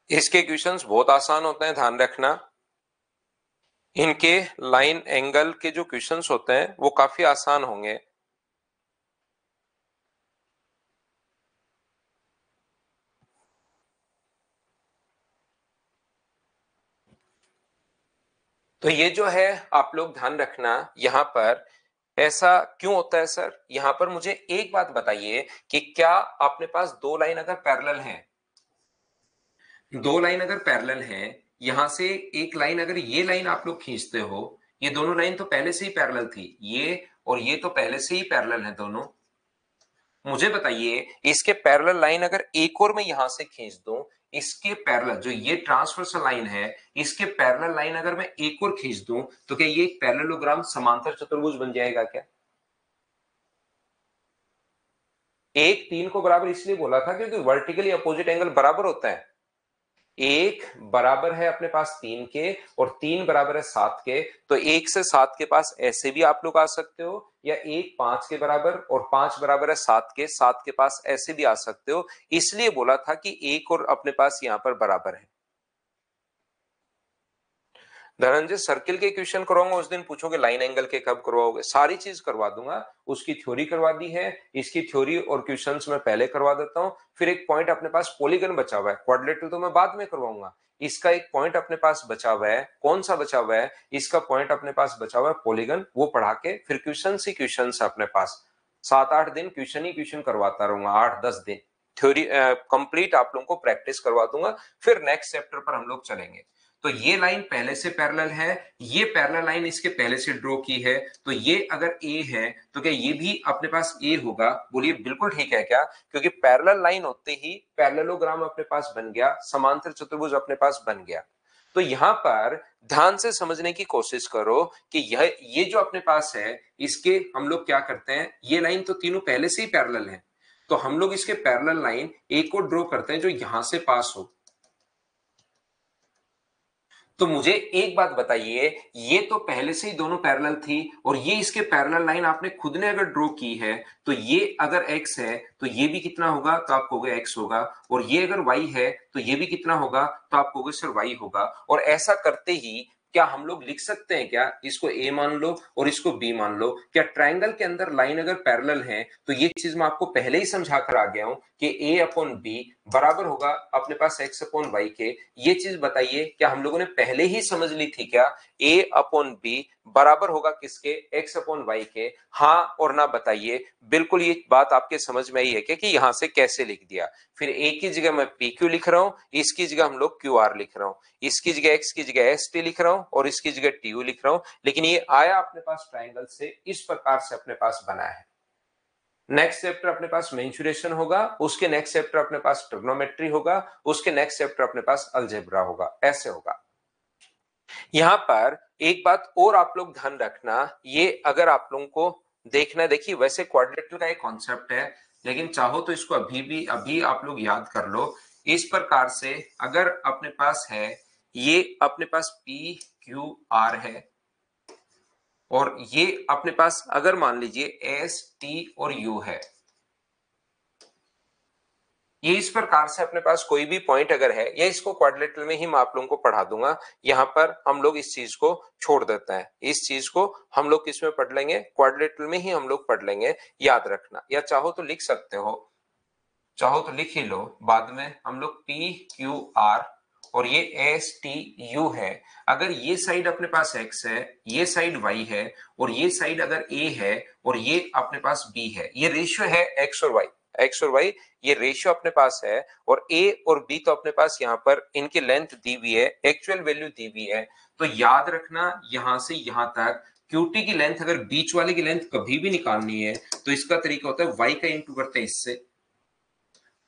इसके क्वेश्चंस बहुत आसान होते हैं, ध्यान रखना। इनके लाइन एंगल के जो क्वेश्चंस होते हैं वो काफी आसान होंगे। तो ये जो है आप लोग ध्यान रखना, यहां पर ऐसा क्यों होता है सर? यहां पर मुझे एक बात बताइए कि क्या अपने पास दो लाइन अगर पैरेलल हैं, दो लाइन अगर पैरेलल हैं, यहां से एक लाइन अगर ये लाइन आप लोग खींचते हो, ये दोनों लाइन तो पहले से ही पैरेलल थी, ये और ये तो पहले से ही पैरेलल है दोनों। मुझे बताइए इसके पैरेलल लाइन अगर एक और मैं यहां से खींच दूं, इसके पैरेलल जो ये ट्रांसवर्सल लाइन है, इसके पैरेलल लाइन अगर मैं एक और खींच दूं, तो क्या ये एक पैरेललोग्राम समांतर चतुर्भुज बन जाएगा क्या? एक तीन को बराबर इसलिए बोला था क्योंकि वर्टिकली अपोजिट एंगल बराबर होता है। एक बराबर है अपने पास तीन के और तीन बराबर है सात के, तो एक से सात के पास ऐसे भी आप लोग आ सकते हो, या एक पांच के बराबर और पांच बराबर है सात के, सात के पास ऐसे भी आ सकते हो। इसलिए बोला था कि एक और अपने पास यहां पर बराबर है। धनंजय सर्किल के क्वेश्चन करवाऊंगा, उस दिन पूछोगे लाइन एंगल के कब करवाओगे, सारी चीज करवा दूंगा। उसकी थ्योरी करवा दी है, इसकी थ्योरी और क्वेश्चंस मैं पहले करवा देता हूं। फिर एक पॉइंट अपने पास पॉलीगन बचा हुआ है, क्वाड्रिलेटरल तो मैं बाद में करवाऊंगा। इसका एक पॉइंट अपने पास बचा हुआ है, कौन सा बचा हुआ है? इसका पॉइंट अपने पास बचा हुआ है पॉलीगन, वो पढ़ा के फिर क्वेश्चन ही क्वेश्चन अपने पास 7-8 दिन क्वेश्चन ही क्वेश्चन करवाता रहूंगा, 8-10 दिन थ्योरी कंप्लीट आप लोगों को प्रैक्टिस करवा दूंगा। फिर नेक्स्ट चैप्टर पर हम लोग चलेंगे। तो ये लाइन पहले से पैरेलल है, ये पैरेलल लाइन इसके पहले से ड्रॉ की है, तो ये अगर ए है तो क्या ये भी अपने पास ए होगा? बोलिए बिल्कुल ठीक है क्या? क्योंकि पैरेलल लाइन होते ही पैरेललोग्राम अपने पास बन गया, समांतर चतुर्भुज अपने पास बन गया। तो यहां पर ध्यान से समझने की कोशिश करो कि ये जो अपने पास है, इसके हम लोग क्या करते हैं, ये लाइन तो तीनों पहले से ही पैरेलल है, तो हम लोग इसके पैरेलल लाइन एक को ड्रॉ करते हैं जो यहां से पास हो। तो मुझे एक बात बताइए, ये तो पहले से ही दोनों पैरेलल थी और ये इसके पैरेलल लाइन आपने खुद ने अगर ड्रॉ की है, तो ये अगर x है तो ये भी कितना होगा? तो आप कहोगे x होगा। और ये अगर y है तो ये भी कितना होगा? तो आप कहोगे सर y होगा। और ऐसा करते ही क्या हम लोग लिख सकते हैं क्या, इसको a मान लो और इसको b मान लो? क्या ट्रायंगल के अंदर लाइन अगर पैरेलल है तो ये चीज मैं आपको पहले ही समझा कर आ गया हूं कि a अपॉन b बराबर होगा अपने पास x अपॉन y के। ये चीज बताइए क्या हम लोगों ने पहले ही समझ ली थी क्या? a अपॉन b बराबर होगा किसके? x अपॉन y के। हाँ और ना बताइए। बिल्कुल ये बात आपके समझ में आई है क्या कि यहां से कैसे लिख दिया? फिर a की जगह मैं pq लिख रहा हूं, इसकी जगह हम लोग qr लिख रहा हूं, इसकी जगह x की जगह st लिख रहा हूं और इसकी जगह tu लिख रहा हूं। लेकिन ये आया अपने पास ट्राइंगल से, इस प्रकार से अपने पास बना है। नेक्स्ट चैप्टर अपने पास मेंसुरेशन होगा, उसके नेक्स्ट चैप्टर अपने पास ट्रिग्नोमेट्री होगा, उसके नेक्स्ट चैप्टर अपने पास अलजेब्रा होगा, ऐसे होगा। यहां पर एक बात और आप लोग ध्यान रखना, ये अगर आप लोगों को देखना, देखिए वैसे क्वाड्रिलेटरल का एक कॉन्सेप्ट है, लेकिन चाहो तो इसको अभी आप लोग याद कर लो। इस प्रकार से अगर अपने पास है, ये अपने पास पी क्यू आर है और ये अपने पास अगर मान लीजिए एस टी और यू है, ये इस प्रकार से अपने पास कोई भी पॉइंट अगर है, या इसको क्वाड्रिलेटरल में ही मैं आप लोगों को पढ़ा दूंगा। यहां पर हम लोग इस चीज को छोड़ देते हैं, इस चीज को हम लोग किसमें पढ़ लेंगे? क्वाड्रिलेटरल में ही हम लोग पढ़ लेंगे, याद रखना। या चाहो तो लिख सकते हो, चाहो तो लिख ही लो, बाद में हम लोग पी क्यू आर और ये एस टी यू है। अगर ये साइड अपने पास x है, ये साइड y है और ये साइड अगर a है और ये अपने पास b है, ये रेशियो है x और y, x और y ये रेशियो अपने पास है। और a और b तो अपने पास यहाँ पर इनकी लेंथ दी हुई है, एक्चुअल वैल्यू दी हुई है। तो याद रखना यहां से यहां तक क्यूटी की लेंथ अगर बीच वाले की लेंथ कभी भी निकालनी है तो इसका तरीका होता है y का इंटू करते हैं इससे,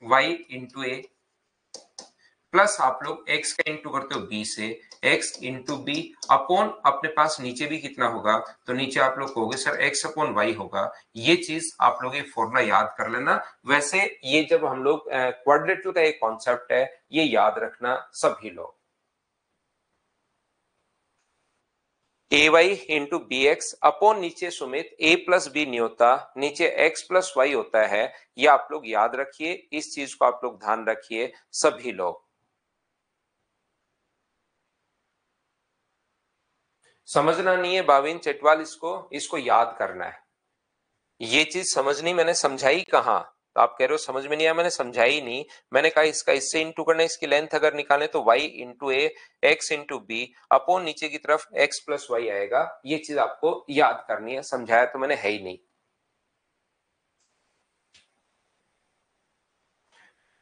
y इंटू ए, प्लस आप लोग x का इंटू करते हो b से, x इंटू बी अपॉन अपने पास नीचे भी कितना होगा? तो नीचे आप लोग कहोगे सर x अपॉन y होगा। ये चीज आप लोग ये फॉर्मूला याद कर लेना। वैसे ये जब हम लोग क्वाड्रिलेटरल का एक कॉन्सेप्ट है, ये याद रखना सभी लोग। A Y into B X upon नीचे सुमित a प्लस बी नहीं होता, नीचे x प्लस वाई होता है। ये आप लोग याद रखिए, इस चीज को आप लोग ध्यान रखिए सभी लोग। समझना नहीं है बाविन चटवाल, इसको याद करना है। ये चीज समझनी मैंने समझाई कहां? तो आप कह रहे हो समझ में नहीं आया, मैंने समझा ही नहीं। मैंने कहा इसका इससे इंटू करना है, इसकी लेंथ अगर निकालें तो y इंटू ए एक्स इंटू बी अपॉन नीचे की तरफ x प्लस वाई आएगा। ये चीज आपको याद करनी है, समझाया तो मैंने है ही नहीं।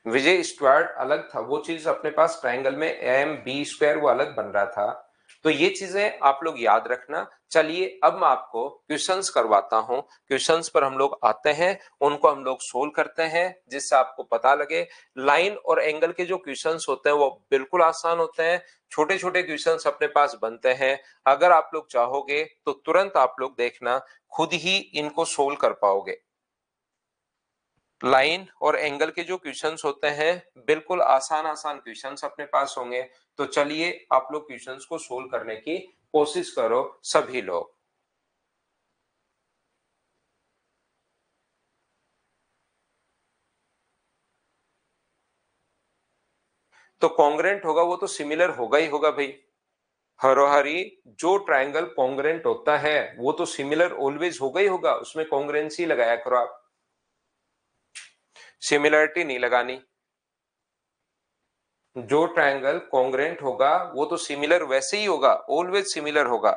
विजय स्क्वायर्ड अलग था, वो चीज अपने पास ट्रायंगल में एम बी स्क्वायर वो अलग बन रहा था। तो ये चीजें आप लोग याद रखना। चलिए अब मैं आपको क्वेश्चंस करवाता हूं, क्वेश्चंस पर हम लोग आते हैं, उनको हम लोग सोल्व करते हैं, जिससे आपको पता लगे। लाइन और एंगल के जो क्वेश्चंस होते हैं वो बिल्कुल आसान होते हैं, छोटे छोटे क्वेश्चंस अपने पास बनते हैं। अगर आप लोग चाहोगे तो तुरंत आप लोग देखना खुद ही इनको सोल्व कर पाओगे। लाइन और एंगल के जो क्वेश्चंस होते हैं बिल्कुल आसान आसान क्वेश्चंस अपने पास होंगे। तो चलिए आप लोग क्वेश्चंस को सोल्व करने की कोशिश करो सभी लोग। तो कॉन्ग्रेंट होगा वो तो सिमिलर होगा ही होगा भाई। हरोहरी, जो ट्रायंगल कॉन्ग्रेंट होता है वो तो सिमिलर ऑलवेज होगा ही होगा, उसमें कॉन्ग्रेंसी लगाया करो आप, सिमिलरिटी नहीं लगानी। जो ट्रायंगल कॉन्ग्रेंट होगा वो तो सिमिलर वैसे ही होगा, ऑलवेज सिमिलर होगा।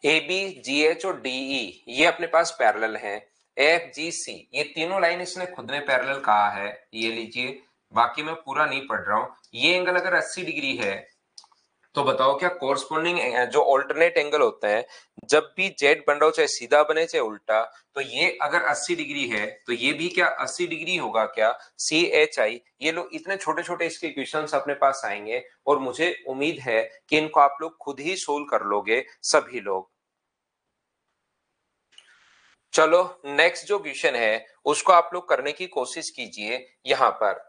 ए बी जी एच और डी ई ये अपने पास पैरेलल हैं। एफ जी सी ये तीनों लाइन इसने खुद ने पैरेलल कहा है, ये लीजिए। बाकी मैं पूरा नहीं पढ़ रहा हूं। ये एंगल अगर 80 डिग्री है तो बताओ क्या कोरस्पोंडिंग जो ऑल्टरनेट एंगल होते हैं, जब भी जेड बन रहा हो चाहे सीधा बने चाहे उल्टा, तो ये अगर 80 डिग्री है तो ये भी क्या 80 डिग्री होगा क्या। सी एच आई, ये लोग इतने छोटे छोटे इसके क्वेश्चंस अपने पास आएंगे और मुझे उम्मीद है कि इनको आप लोग खुद ही सोल्व कर लोगे सभी लोग। चलो नेक्स्ट जो क्वेश्चन है उसको आप लोग करने की कोशिश कीजिए यहां पर।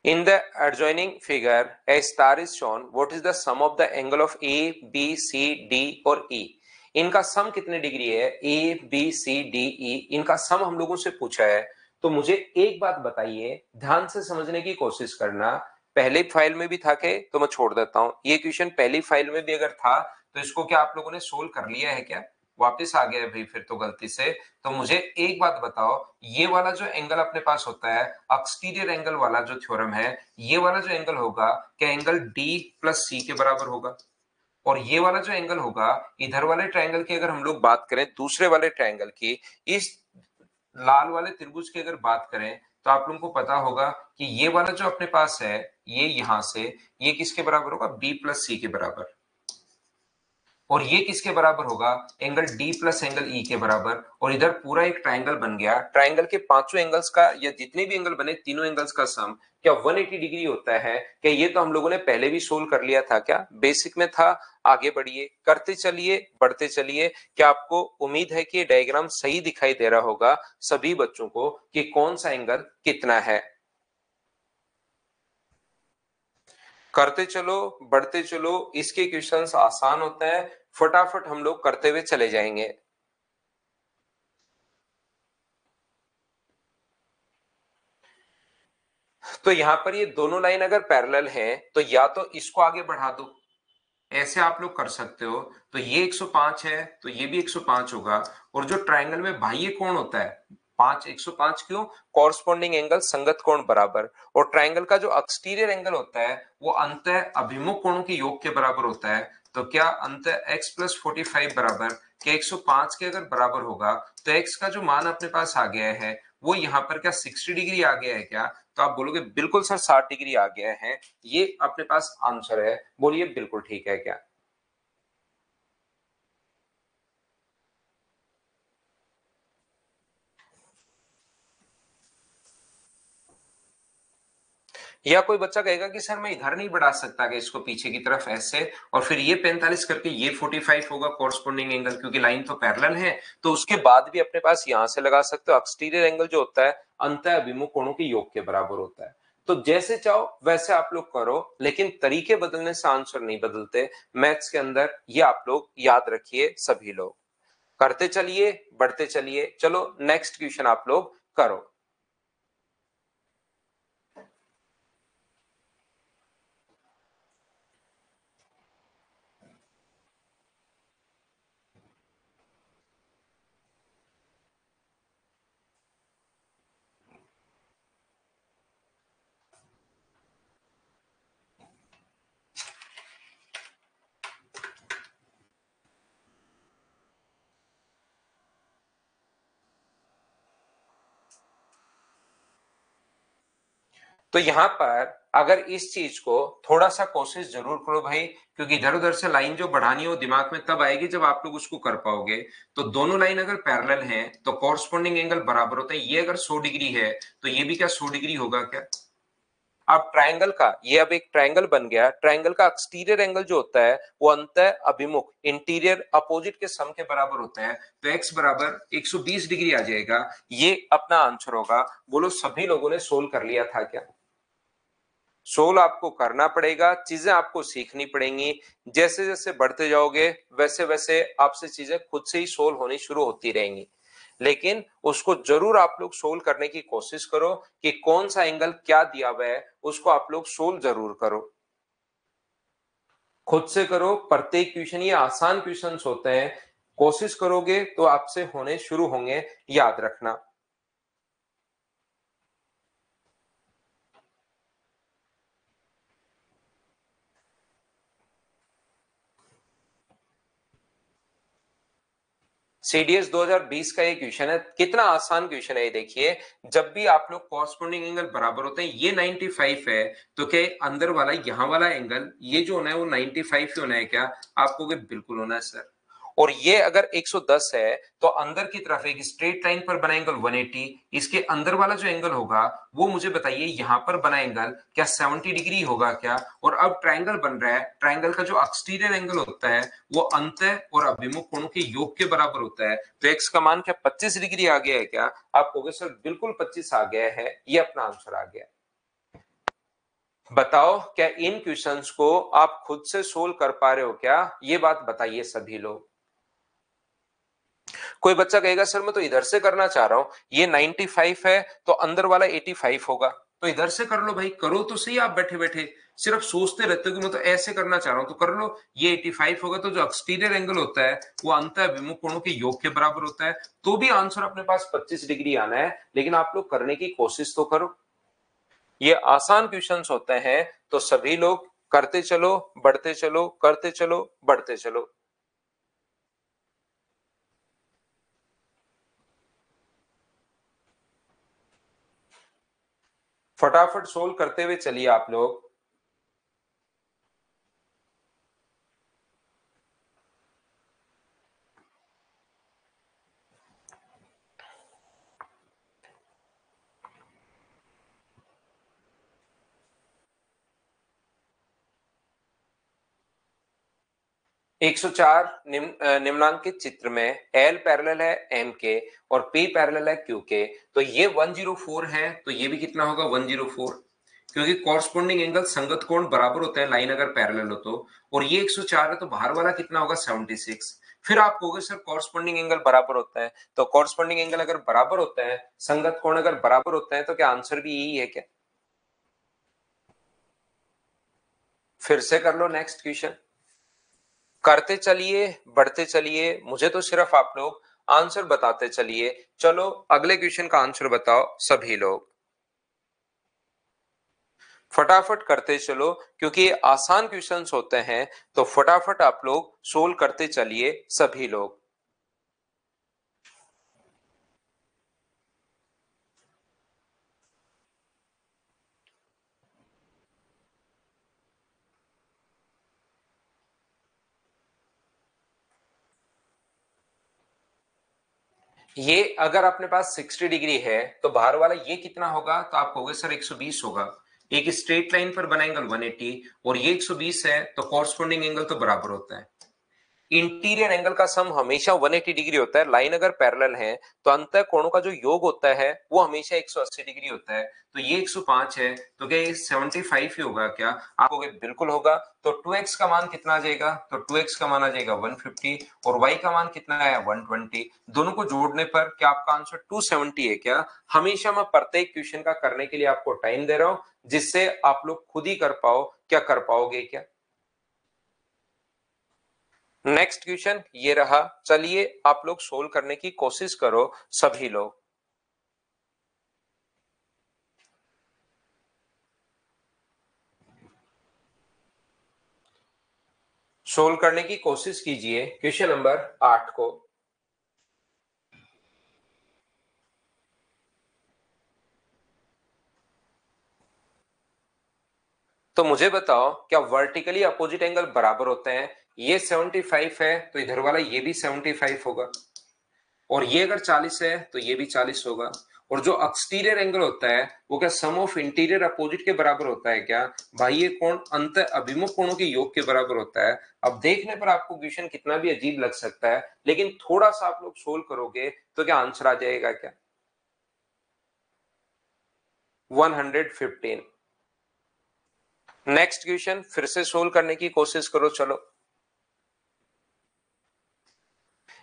In the adjoining figure, a star is shown. What is the sum of the angle of A, B, C, D और E? इनका सम कितने डिग्री है? A, B, C, D, E इनका सम हम लोगों से पूछा है। तो मुझे एक बात बताइए, ध्यान से समझने की कोशिश करना। पहले फाइल में भी था के तो मैं छोड़ देता हूं। ये क्वेश्चन पहली फाइल में भी अगर था तो इसको क्या आप लोगों ने सोल्व कर लिया है क्या? वापस आ गया है भाई फिर तो गलती से। तो मुझे एक बात बताओ, ये वाला जो एंगल अपने पास होता है एक्सटीरियर एंगल वाला जो थ्योरम है, ये वाला जो एंगल होगा क्या एंगल डी प्लस सी के बराबर होगा? और ये वाला जो एंगल होगा इधर वाले ट्रायंगल की अगर हम लोग बात करें, दूसरे वाले ट्रायंगल की, इस लाल वाले त्रिभुज की अगर बात करें तो आप लोगों को पता होगा कि ये वाला जो अपने पास है, ये यहां से ये किसके बराबर होगा? बी प्लस सी के बराबर। और ये किसके बराबर होगा? Angle D plus angle E के बराबर। और इधर पूरा एक ट्राइंगल बन गया। ट्राइंगल के पांचों एंगल्स का या जितने भी एंगल बने तीनों एंगल्स का सम क्या 180 डिग्री होता है क्या? ये तो हम लोगों ने पहले भी सोल्व कर लिया था, क्या बेसिक में था। आगे बढ़िए, करते चलिए, बढ़ते चलिए। क्या आपको उम्मीद है कि ये डायग्राम सही दिखाई दे रहा होगा सभी बच्चों को कि कौन सा एंगल कितना है? करते चलो, बढ़ते चलो। इसके क्वेश्चंस आसान होते हैं, फटाफट हम लोग करते हुए चले जाएंगे। तो यहां पर ये दोनों लाइन अगर पैरेलल है तो या तो इसको आगे बढ़ा दो, ऐसे आप लोग कर सकते हो। तो ये 105 है तो ये भी 105 होगा। और जो ट्रायंगल में बाह्य कोण होता है, 105 क्यों? कॉरस्पॉन्डिंग एंगल संगत कोण बराबर। और ट्रायंगल का जो एक्सटीरियर एंगल होता है वो अंत अभिमुख कोणों के योग के बराबर होता है। तो क्या अंत x प्लस 45 बराबर के 105 के अगर बराबर होगा तो x का जो मान अपने पास आ गया है वो यहाँ पर क्या 60 डिग्री आ गया है क्या? तो आप बोलोगे बिल्कुल सर 60 डिग्री आ गया है, ये अपने पास आंसर है। बोलिए बिल्कुल ठीक है क्या? या कोई बच्चा कहेगा कि सर मैं इधर नहीं बढ़ा सकता कि इसको पीछे की तरफ ऐसे, और फिर ये 45 करके ये 45 होगा कॉरस्पॉन्डिंग एंगल, क्योंकि लाइन तो पैरेलल है, तो उसके बाद भी अपने पास यहां से लगा सकते हो। एक्सटीरियर एंगल जो होता है अंतः अभिमुख कोणों के योग के बराबर होता है। तो जैसे चाहो वैसे आप लोग करो, लेकिन तरीके बदलने से आंसर नहीं बदलते मैथ्स के अंदर, ये आप लोग याद रखिए सभी लोग। करते चलिए, बढ़ते चलिए। चलो नेक्स्ट क्वेश्चन आप लोग करो। तो यहां पर अगर इस चीज को थोड़ा सा कोशिश जरूर करो भाई, क्योंकि इधर उधर से लाइन जो बढ़ानी हो दिमाग में तब आएगी जब आप लोग उसको कर पाओगे। तो दोनों लाइन अगर पैरेलल हैं तो कॉरस्पॉन्डिंग एंगल बराबर होता है। ये अगर 100 डिग्री है तो ये भी क्या 100 डिग्री होगा क्या? अब ट्रायंगल का ये अब एक ट्रायंगल बन गया। ट्रायंगल का एक्सटीरियर एंगल जो होता है वो अंतः अभिमुख इंटीरियर अपोजिट के सम के बराबर होता है। तो x बराबर 120 डिग्री आ जाएगा। ये अपना आंसर होगा। बोलो सभी लोगों ने सोल्व कर लिया था क्या? सोल्व आपको करना पड़ेगा, चीजें आपको सीखनी पड़ेंगी। जैसे जैसे बढ़ते जाओगे वैसे वैसे आपसे चीजें खुद से ही सोल्व होनी शुरू होती रहेंगी। लेकिन उसको जरूर आप लोग सोल्व करने की कोशिश करो कि कौन सा एंगल क्या दिया हुआ है, उसको आप लोग सोल्व जरूर करो। खुद से करो। प्रत्येक क्वेश्चन ये आसान क्वेश्चन होते हैं, कोशिश करोगे तो आपसे होने शुरू होंगे, याद रखना। सीडीएस 2020 का ये क्वेश्चन है। कितना आसान क्वेश्चन है ये देखिए। जब भी आप लोग कॉरस्पॉन्डिंग एंगल बराबर होते हैं, ये 95 है, तो क्या अंदर वाला यहाँ वाला एंगल ये जो होना है वो 95 ही होना है क्या? आप कहोगे बिल्कुल होना है सर। और ये अगर 110 है तो अंदर की तरफ एक स्ट्रेट लाइन पर बना एंगल 180, इसके अंदर वाला जो एंगल होगा वो मुझे बताइए यहां पर बना एंगल क्या 70 डिग्री होगा क्या? और अब ट्रायंगल बन रहा है, ट्रायंगल का जो एक्सटीरियर एंगल होता है वो अंतः और अभिमुख कोणों के योग के बराबर होता है। तो एक्स का मान क्या 25 डिग्री आ गया है क्या? आप कहोगे सर बिल्कुल 25 आ गया है। ये अपना आंसर आ गया। बताओ क्या इन क्वेश्चंस को आप खुद से सोल्व कर पा रहे हो क्या? ये बात बताइए सभी लोग। कोई बच्चा कहेगा सर मैं तो इधर से करना चाह रहा हूं, ये 95 है तो अंदर वाला 85 होगा, तो इधर से कर लो भाई। करो तो सही। आप बैठे बैठे सिर्फ सोचते रहते हो कि मैं तो ऐसे करना चाह रहा हूं, तो कर लो। ये 85 होगा तो जो एक्सटीरियर एंगल होता है वो अंतः अभिमुख कोणों के योग के बराबर होता है। तो भी आंसर अपने पास 25 डिग्री आना है, लेकिन आप लोग करने की कोशिश तो करो। ये आसान क्वेश्चंस होते हैं, तो सभी लोग करते चलो, बढ़ते चलो, करते चलो, बढ़ते चलो। फटाफट सोल्व करते हुए चलिए आप लोग। 104 निम्नांकित चित्र में एल पैरेलल है एम के और पी पैरेलल है क्यू के। तो ये 104 है, तो ये भी कितना होगा 104, क्योंकि कॉरस्पॉन्डिंग एंगल संगत कोण बराबर होते हैं लाइन अगर पैरेलल हो तो। और ये 104 है तो बाहर वाला कितना होगा 76। फिर आप कहोगे सर कॉरस्पॉन्डिंग एंगल बराबर होता है, तो कॉरस्पॉन्डिंग एंगल अगर बराबर होता है, संगत कोण अगर बराबर होता है, तो क्या आंसर भी यही है क्या? फिर से कर लो नेक्स्ट क्वेश्चन। करते चलिए, बढ़ते चलिए। मुझे तो सिर्फ आप लोग आंसर बताते चलिए। चलो अगले क्वेश्चन का आंसर बताओ सभी लोग। फटाफट करते चलो, क्योंकि ये आसान क्वेश्चंस होते हैं, तो फटाफट आप लोग सोल्व करते चलिए सभी लोग। ये अगर अपने पास 60 डिग्री है तो बाहर वाला ये कितना होगा? तो आप कहोगे सर 120 होगा। एक स्ट्रेट लाइन पर बना एंगल 180 और ये 120 है, तो कॉरस्पॉन्डिंग एंगल तो बराबर होता है। इंटीरियर एंगल का सम हमेशा 180 डिग्री होता है। लाइन अगर पैरेलल है तो अंतः कोणों का जो योग होता है वो हमेशा 180 डिग्री होता है। तो ये 105 है, तो क्या ये 75 ही होगा क्या? आप कहोगे बिल्कुल होगा। तो 2x का मान कितना आ जाएगा? तो 2x का मान आ जाएगा 150 और y का मान कितना आया? 120। दोनों को जोड़ने पर क्या आपका आंसर 270 है क्या? हमेशा मैं प्रत्येक क्वेश्चन का करने के लिए आपको टाइम दे रहा हूं, जिससे आप लोग खुद ही कर पाओ। क्या कर पाओगे क्या? नेक्स्ट क्वेश्चन ये रहा। चलिए आप लोग सोल्व करने की कोशिश करो सभी लोग। सोल्व करने की कोशिश कीजिए क्वेश्चन नंबर 8 को। तो मुझे बताओ, क्या वर्टिकली अपोजिट एंगल बराबर होते हैं? ये 75 है तो इधर वाला ये भी 75 होगा, और ये अगर 40 है तो ये भी 40 होगा। और जो एक्सटीरियर एंगल होता है वो क्या सम ऑफ इंटीरियर अपोजिट के बराबर होता है क्या? भाई ये कोण अंत अभिमुख कोणों के योग के बराबर होता है। अब देखने पर आपको क्वेश्चन कितना भी अजीब लग सकता है, लेकिन थोड़ा सा आप लोग सोल्व करोगे तो क्या आंसर आ जाएगा क्या? 115। नेक्स्ट क्वेश्चन फिर से सोल्व करने की कोशिश करो। चलो,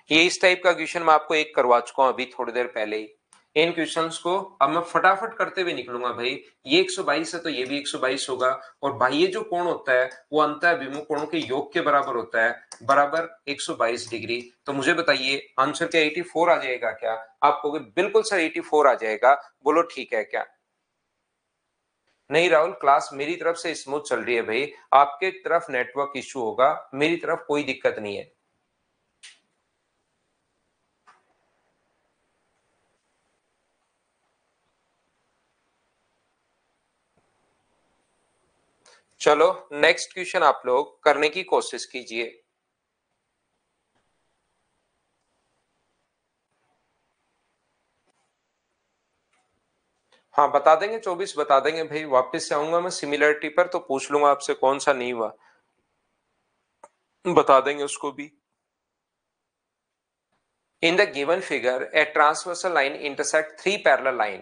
ये इस टाइप का क्वेश्चन मैं आपको एक करवा चुका हूं अभी थोड़ी देर पहले ही। इन क्वेश्चंस को अब मैं फटाफट करते हुए निकलूंगा भाई। ये 122 है तो ये भी 122 होगा, और भाई ये जो कोण होता है वो अंतः अभिमुख कोणों के योग के बराबर होता है, बराबर 122 डिग्री। तो मुझे बताइए आंसर क्या 84 आ जाएगा क्या? आप कहोगे बिल्कुल सर 84 आ जाएगा। बोलो ठीक है क्या? नहीं राहुल, क्लास मेरी तरफ से स्मूथ चल रही है भाई। आपके तरफ नेटवर्क इश्यू होगा, मेरी तरफ कोई दिक्कत नहीं है। चलो नेक्स्ट क्वेश्चन आप लोग करने की कोशिश कीजिए। हाँ बता देंगे, 24 बता देंगे भाई। वापस से आऊंगा मैं सिमिलरिटी पर तो पूछ लूंगा आपसे कौन सा नहीं हुआ, बता देंगे उसको भी। In the given figure, a transversal line intersect three parallel line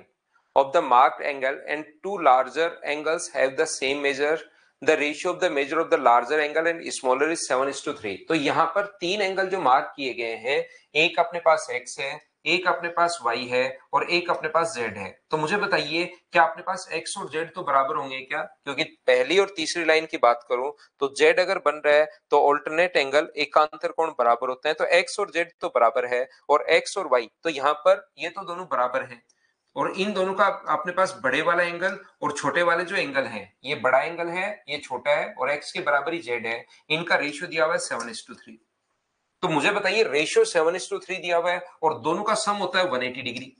of the marked angle, and two larger angles have the same measure. The ratio of the measure of the larger angle and smaller is 7:3। तो यहाँ पर तीन angle जो mark किए गए हैं, एक अपने पास x है, एक अपने पास y है और एक अपने पास z है। तो मुझे बताइए क्या अपने पास x और z तो बराबर होंगे क्या? क्योंकि पहली और तीसरी लाइन की बात करूं तो z अगर बन रहा है तो ऑल्टरनेट एंगल एकांतर कोण बराबर होते हैं। तो x और z तो बराबर है, और x और y तो यहाँ पर ये तो दोनों बराबर हैं। और इन दोनों का अपने पास बड़े वाला एंगल और छोटे वाले जो एंगल हैं, ये बड़ा एंगल है ये छोटा है, और x के बराबर ही z है। इनका रेशियो दिया हुआ है 7:3। तो मुझे बताइए रेशियो 7:3 दिया हुआ है और दोनों का सम होता है 180 डिग्री।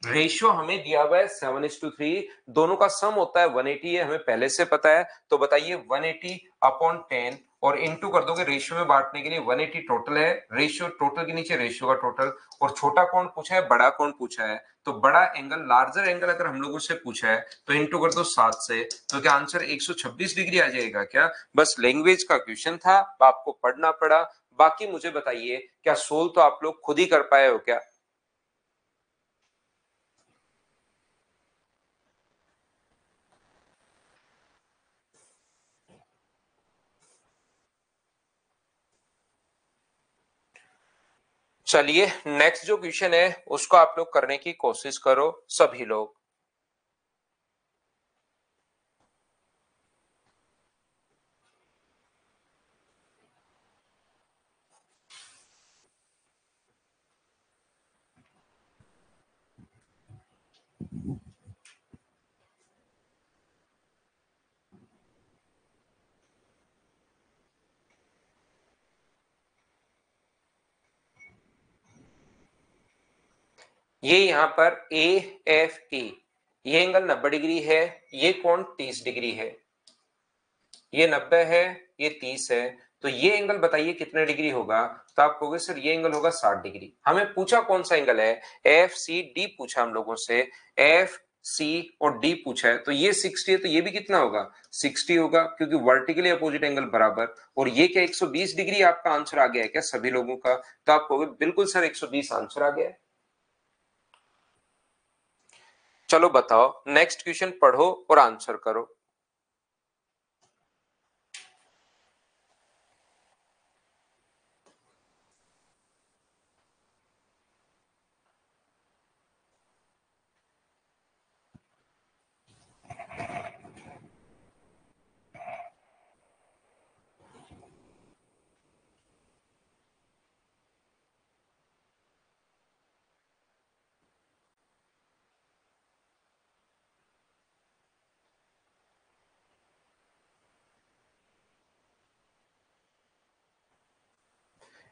रेशियो हमें दिया हुआ है 7:3, दोनों का सम होता है 180 है, हमें पहले से पता है। तो बताइए 180 अपॉन 10 और इंटू कर दोगे रेशियो में बांटने के लिए। 180 टोटल है, रेशियो टोटल के नीचे रेशियो का टोटल, और छोटा कौन पूछा है, बड़ा कौन पूछा है। तो बड़ा एंगल लार्जर एंगल अगर हम लोगों से पूछा है तो इंटू कर दो 7 से। तो क्या आंसर 126 डिग्री आ जाएगा क्या? बस लैंग्वेज का क्वेश्चन था, आपको पढ़ना पड़ा। बाकी मुझे बताइए क्या सोल्व तो आप लोग खुद ही कर पाए हो क्या? चलिए नेक्स्ट जो क्वेश्चन है उसको आप लोग करने की कोशिश करो सभी लोग। ये यहां पर ए एफ ई, ये एंगल 90 डिग्री है, ये कोण 30 डिग्री है। ये 90 है, ये 30 है। तो ये एंगल बताइए कितने डिग्री होगा? तो आप कहोगे सर ये एंगल होगा 60 डिग्री। हमें पूछा कौन सा एंगल है? एफ सी डी पूछा हम लोगों से। एफ सी और डी पूछा है, तो ये 60 है तो ये भी कितना होगा 60 होगा, क्योंकि वर्टिकली अपोजिट एंगल बराबर। और ये क्या 120 डिग्री आपका आंसर आ गया है क्या सभी लोगों का? तो आप कहोगे बिल्कुल सर 120 आंसर आ गया है। चलो बताओ, नेक्स्ट क्वेश्चन पढ़ो और आंसर करो।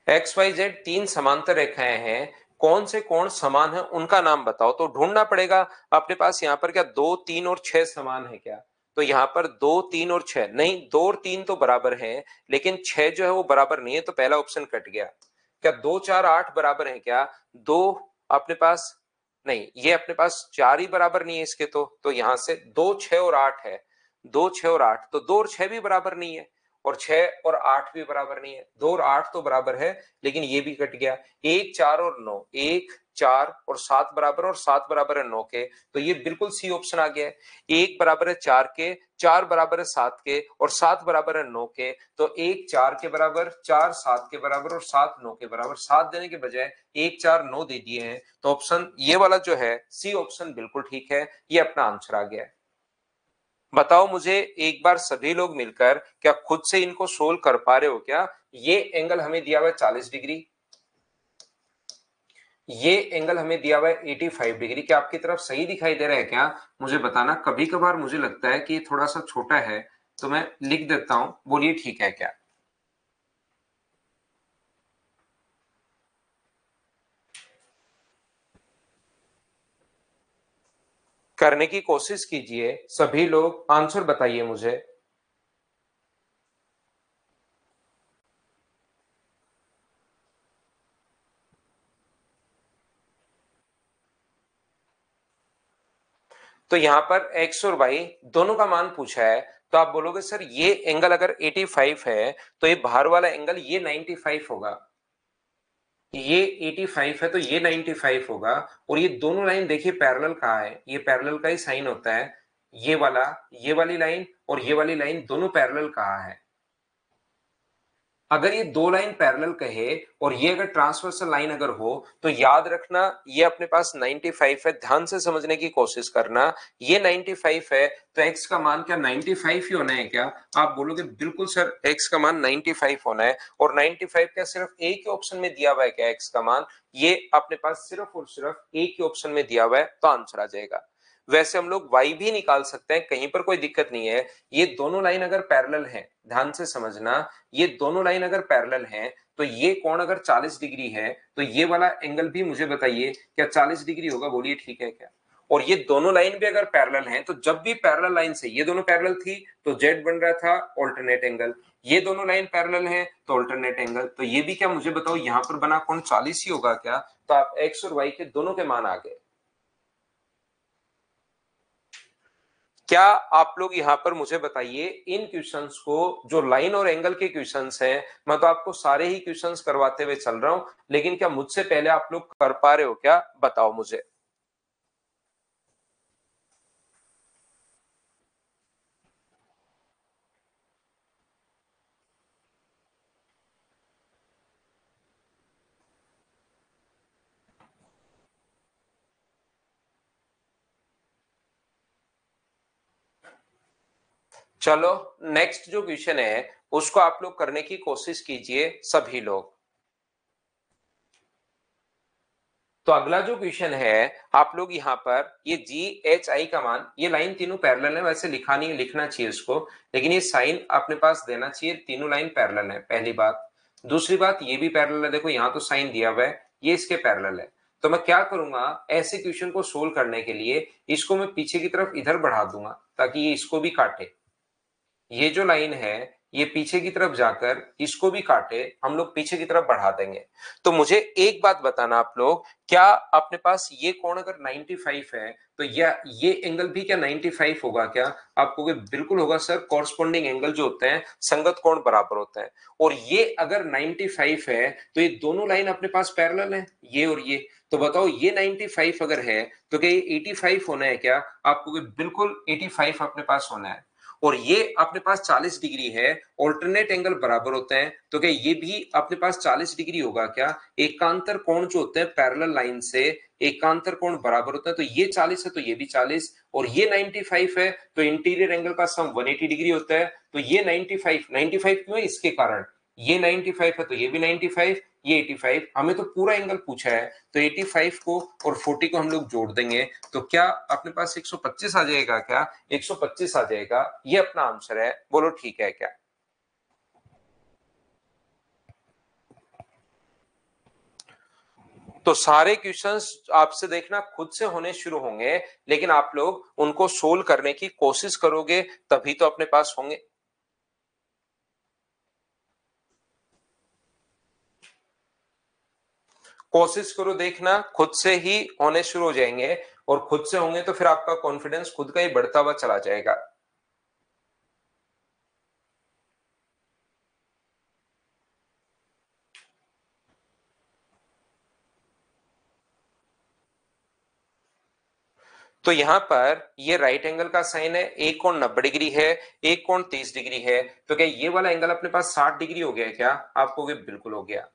एक्स वाई जेड तीन समांतर रेखाएं हैं, कौन से कोण समान है उनका नाम बताओ। तो ढूंढना पड़ेगा अपने पास यहाँ पर क्या 2, 3 और 6 समान है क्या? तो यहाँ पर 2, 3 और 6 नहीं, 2 और 3 तो बराबर है, लेकिन 6 जो है वो बराबर नहीं है, तो पहला ऑप्शन कट गया। क्या 2, 4, 8 बराबर है क्या? दो अपने पास नहीं, ये अपने पास 4 ही बराबर नहीं है इसके, तो यहां से 2, 6 और 8 है। 2, 6 और 8, तो 2 और 6 भी बराबर नहीं है, और 6 और 8 भी बराबर नहीं है। 2 और 8 तो बराबर है, लेकिन ये भी कट गया। 1, 4 और 9, 1, 4 और 7 बराबर, और 7 बराबर है 9 के, तो ये बिल्कुल सी ऑप्शन आ गया है। 1 बराबर है 4 के, 4 बराबर है 7 के, और 7 बराबर है 9 के, तो 1 4 के बराबर, 4 7 के बराबर, और 7 9 के बराबर। 7 देने के बजाय 1 4 9 दे दिए हैं, तो ऑप्शन ये वाला जो है सी ऑप्शन बिल्कुल ठीक है, ये अपना आंसर आ गया है। बताओ मुझे एक बार सभी लोग मिलकर, क्या खुद से इनको सोल्व कर पा रहे हो क्या? ये एंगल हमें दिया हुआ है 40 डिग्री, ये एंगल हमें दिया हुआ है 85 डिग्री। क्या आपकी तरफ सही दिखाई दे रहा है क्या? मुझे बताना। कभी कभार मुझे लगता है कि थोड़ा सा छोटा है, तो मैं लिख देता हूं, बोलिए ठीक है क्या? करने की कोशिश कीजिए सभी लोग, आंसर बताइए मुझे। तो यहां पर एक्स और वाई दोनों का मान पूछा है, तो आप बोलोगे सर ये एंगल अगर 85 है, तो ये बाहर वाला एंगल ये 95 होगा। ये 85 है तो ये 95 होगा। और ये दोनों लाइन देखिए पैरेलल कहाँ है, ये पैरेलल का ही साइन होता है। ये वाला, ये वाली लाइन और ये वाली लाइन दोनों पैरेलल कहाँ है? अगर ये दो लाइन पैरेलल कहे और ये अगर ट्रांसवर्सल लाइन अगर हो, तो याद रखना ये अपने पास 95 है। ध्यान से समझने की कोशिश करना, ये 95 है, तो x का मान क्या 95 ही होना है क्या? आप बोलोगे बिल्कुल सर x का मान 95 होना है। और 95 क्या सिर्फ एक ही ऑप्शन में दिया हुआ है क्या x का मान? ये अपने पास सिर्फ और सिर्फ एक ही ऑप्शन में दिया हुआ है, तो आंसर आ जाएगा। वैसे हम लोग y भी निकाल सकते हैं, कहीं पर कोई दिक्कत नहीं है। ये दोनों लाइन अगर पैरेलल है, ध्यान से समझना, ये दोनों लाइन अगर पैरेलल हैं, तो ये कोण अगर 40 डिग्री है, तो ये वाला एंगल भी मुझे बताइए क्या 40 डिग्री होगा? बोलिए ठीक है क्या? और ये दोनों लाइन भी अगर पैरेलल हैं, तो जब भी पैरेलल लाइन से ये दोनों पैरेलल थी, तो जेड बन रहा था ऑल्टरनेट एंगल। ये दोनों लाइन पैरेलल हैं तो ऑल्टरनेट एंगल। तो ये भी क्या मुझे बताओ यहां पर बना कोण 40 ही होगा क्या? तो आप एक्स और वाई के दोनों के मान आ गए। क्या आप लोग यहां पर मुझे बताइए, इन क्वेश्चंस को, जो लाइन और एंगल के क्वेश्चंस हैं, मैं तो आपको सारे ही क्वेश्चंस करवाते हुए चल रहा हूं, लेकिन क्या मुझसे पहले आप लोग कर पा रहे हो क्या? बताओ मुझे। चलो, नेक्स्ट जो क्वेश्चन है उसको आप लोग करने की कोशिश कीजिए सभी लोग। तो अगला जो क्वेश्चन है, आप लोग यहाँ पर ये जी एच आई का मान, ये लाइन तीनों पैरेलल है, वैसे लिखा नहीं है, लिखना चाहिए इसको, लेकिन ये साइन अपने पास देना चाहिए। तीनों लाइन पैरेलल है, पहली बात। दूसरी बात, ये भी पैरेलल है, देखो यहाँ तो साइन दिया हुआ है, ये इसके पैरेलल है। तो मैं क्या करूंगा, ऐसे क्वेश्चन को सोल्व करने के लिए इसको मैं पीछे की तरफ इधर बढ़ा दूंगा, ताकि ये इसको भी काटे। ये जो लाइन है ये पीछे की तरफ जाकर इसको भी काटे, हम लोग पीछे की तरफ बढ़ा देंगे। तो मुझे एक बात बताना आप लोग, क्या अपने पास ये कोण अगर 95 है तो ये एंगल भी क्या 95 होगा क्या? आप कहोगे बिल्कुल होगा सर, कॉरस्पॉन्डिंग एंगल जो होते हैं संगत कोण बराबर होते हैं। और ये अगर 95 है तो ये दोनों लाइन अपने पास पैरेलल है, ये और ये। तो बताओ ये 95 अगर है तो क्या ये 85 होना है क्या? आप कहोगे बिल्कुल 85 अपने पास होना है। और ये अपने पास 40 डिग्री है, ऑल्टरनेट एंगल बराबर होते हैं, तो क्या ये भी अपने पास 40 डिग्री होगा क्या? एकांतर कोण जो होते हैं पैरेलल लाइन से, एकांतर कोण बराबर होता है, तो ये 40 है तो ये भी 40, और ये 95 है तो इंटीरियर एंगल का सम 180 डिग्री होता है। तो ये 95 क्यों है? इसके कारण ये 95 है तो ये भी 95, ये 85, हमें तो पूरा एंगल पूछा है, तो 85 को और 40 को हम लोग जोड़ देंगे तो क्या अपने पास 125 आ जाएगा क्या? 125 आ जाएगा, ये अपना आंसर है। बोलो ठीक है क्या? तो सारे क्वेश्चंस आपसे देखना खुद से होने शुरू होंगे, लेकिन आप लोग उनको सोल्व करने की कोशिश करोगे तभी तो अपने पास होंगे। कोशिश करो, देखना खुद से ही होने शुरू हो जाएंगे, और खुद से होंगे तो फिर आपका कॉन्फिडेंस खुद का ही बढ़ता हुआ चला जाएगा। तो यहां पर ये राइट एंगल का साइन है, एक कोण 90 डिग्री है, एक कोण 30 डिग्री है, तो क्या ये वाला एंगल अपने पास 60 डिग्री हो गया क्या? आपको बिल्कुल हो गया।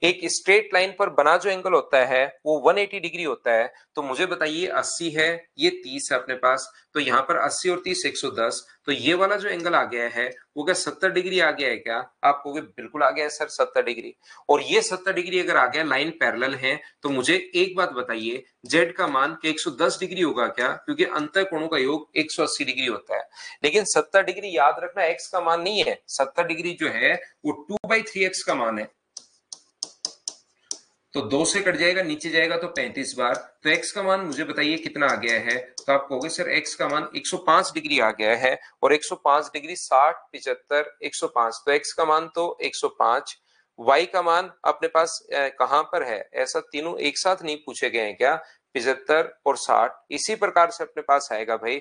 एक स्ट्रेट लाइन पर बना जो एंगल होता है वो 180 डिग्री होता है। तो मुझे बताइए 80 है, ये 30 है अपने पास, तो यहाँ पर 80 और 30 110, तो ये वाला जो एंगल आ गया है वो क्या 70 डिग्री आ गया है क्या? आप कहोगे बिल्कुल आ गया है सर 70 डिग्री। और ये 70 डिग्री अगर आ गया, लाइन पैरेलल है, तो मुझे एक बात बताइए, जेड का मान 110 डिग्री होगा क्या? क्योंकि अंतः कोणों का योग 180 डिग्री होता है। लेकिन 70 डिग्री याद रखना एक्स का मान नहीं है, 70 डिग्री जो है वो 2/3 का मान है। तो 2 से कट जाएगा, नीचे जाएगा तो 35 बार, तो x का मान मुझे बताइए कितना आ गया है? तो आप कहोगे सर x का मान 105 डिग्री आ गया है, और 105 डिग्री 60 75 105, तो x का मान तो 105। y का मान अपने पास कहां पर है? ऐसा तीनों एक साथ नहीं पूछे गए हैं क्या? 75 और 60 इसी प्रकार से अपने पास आएगा भाई।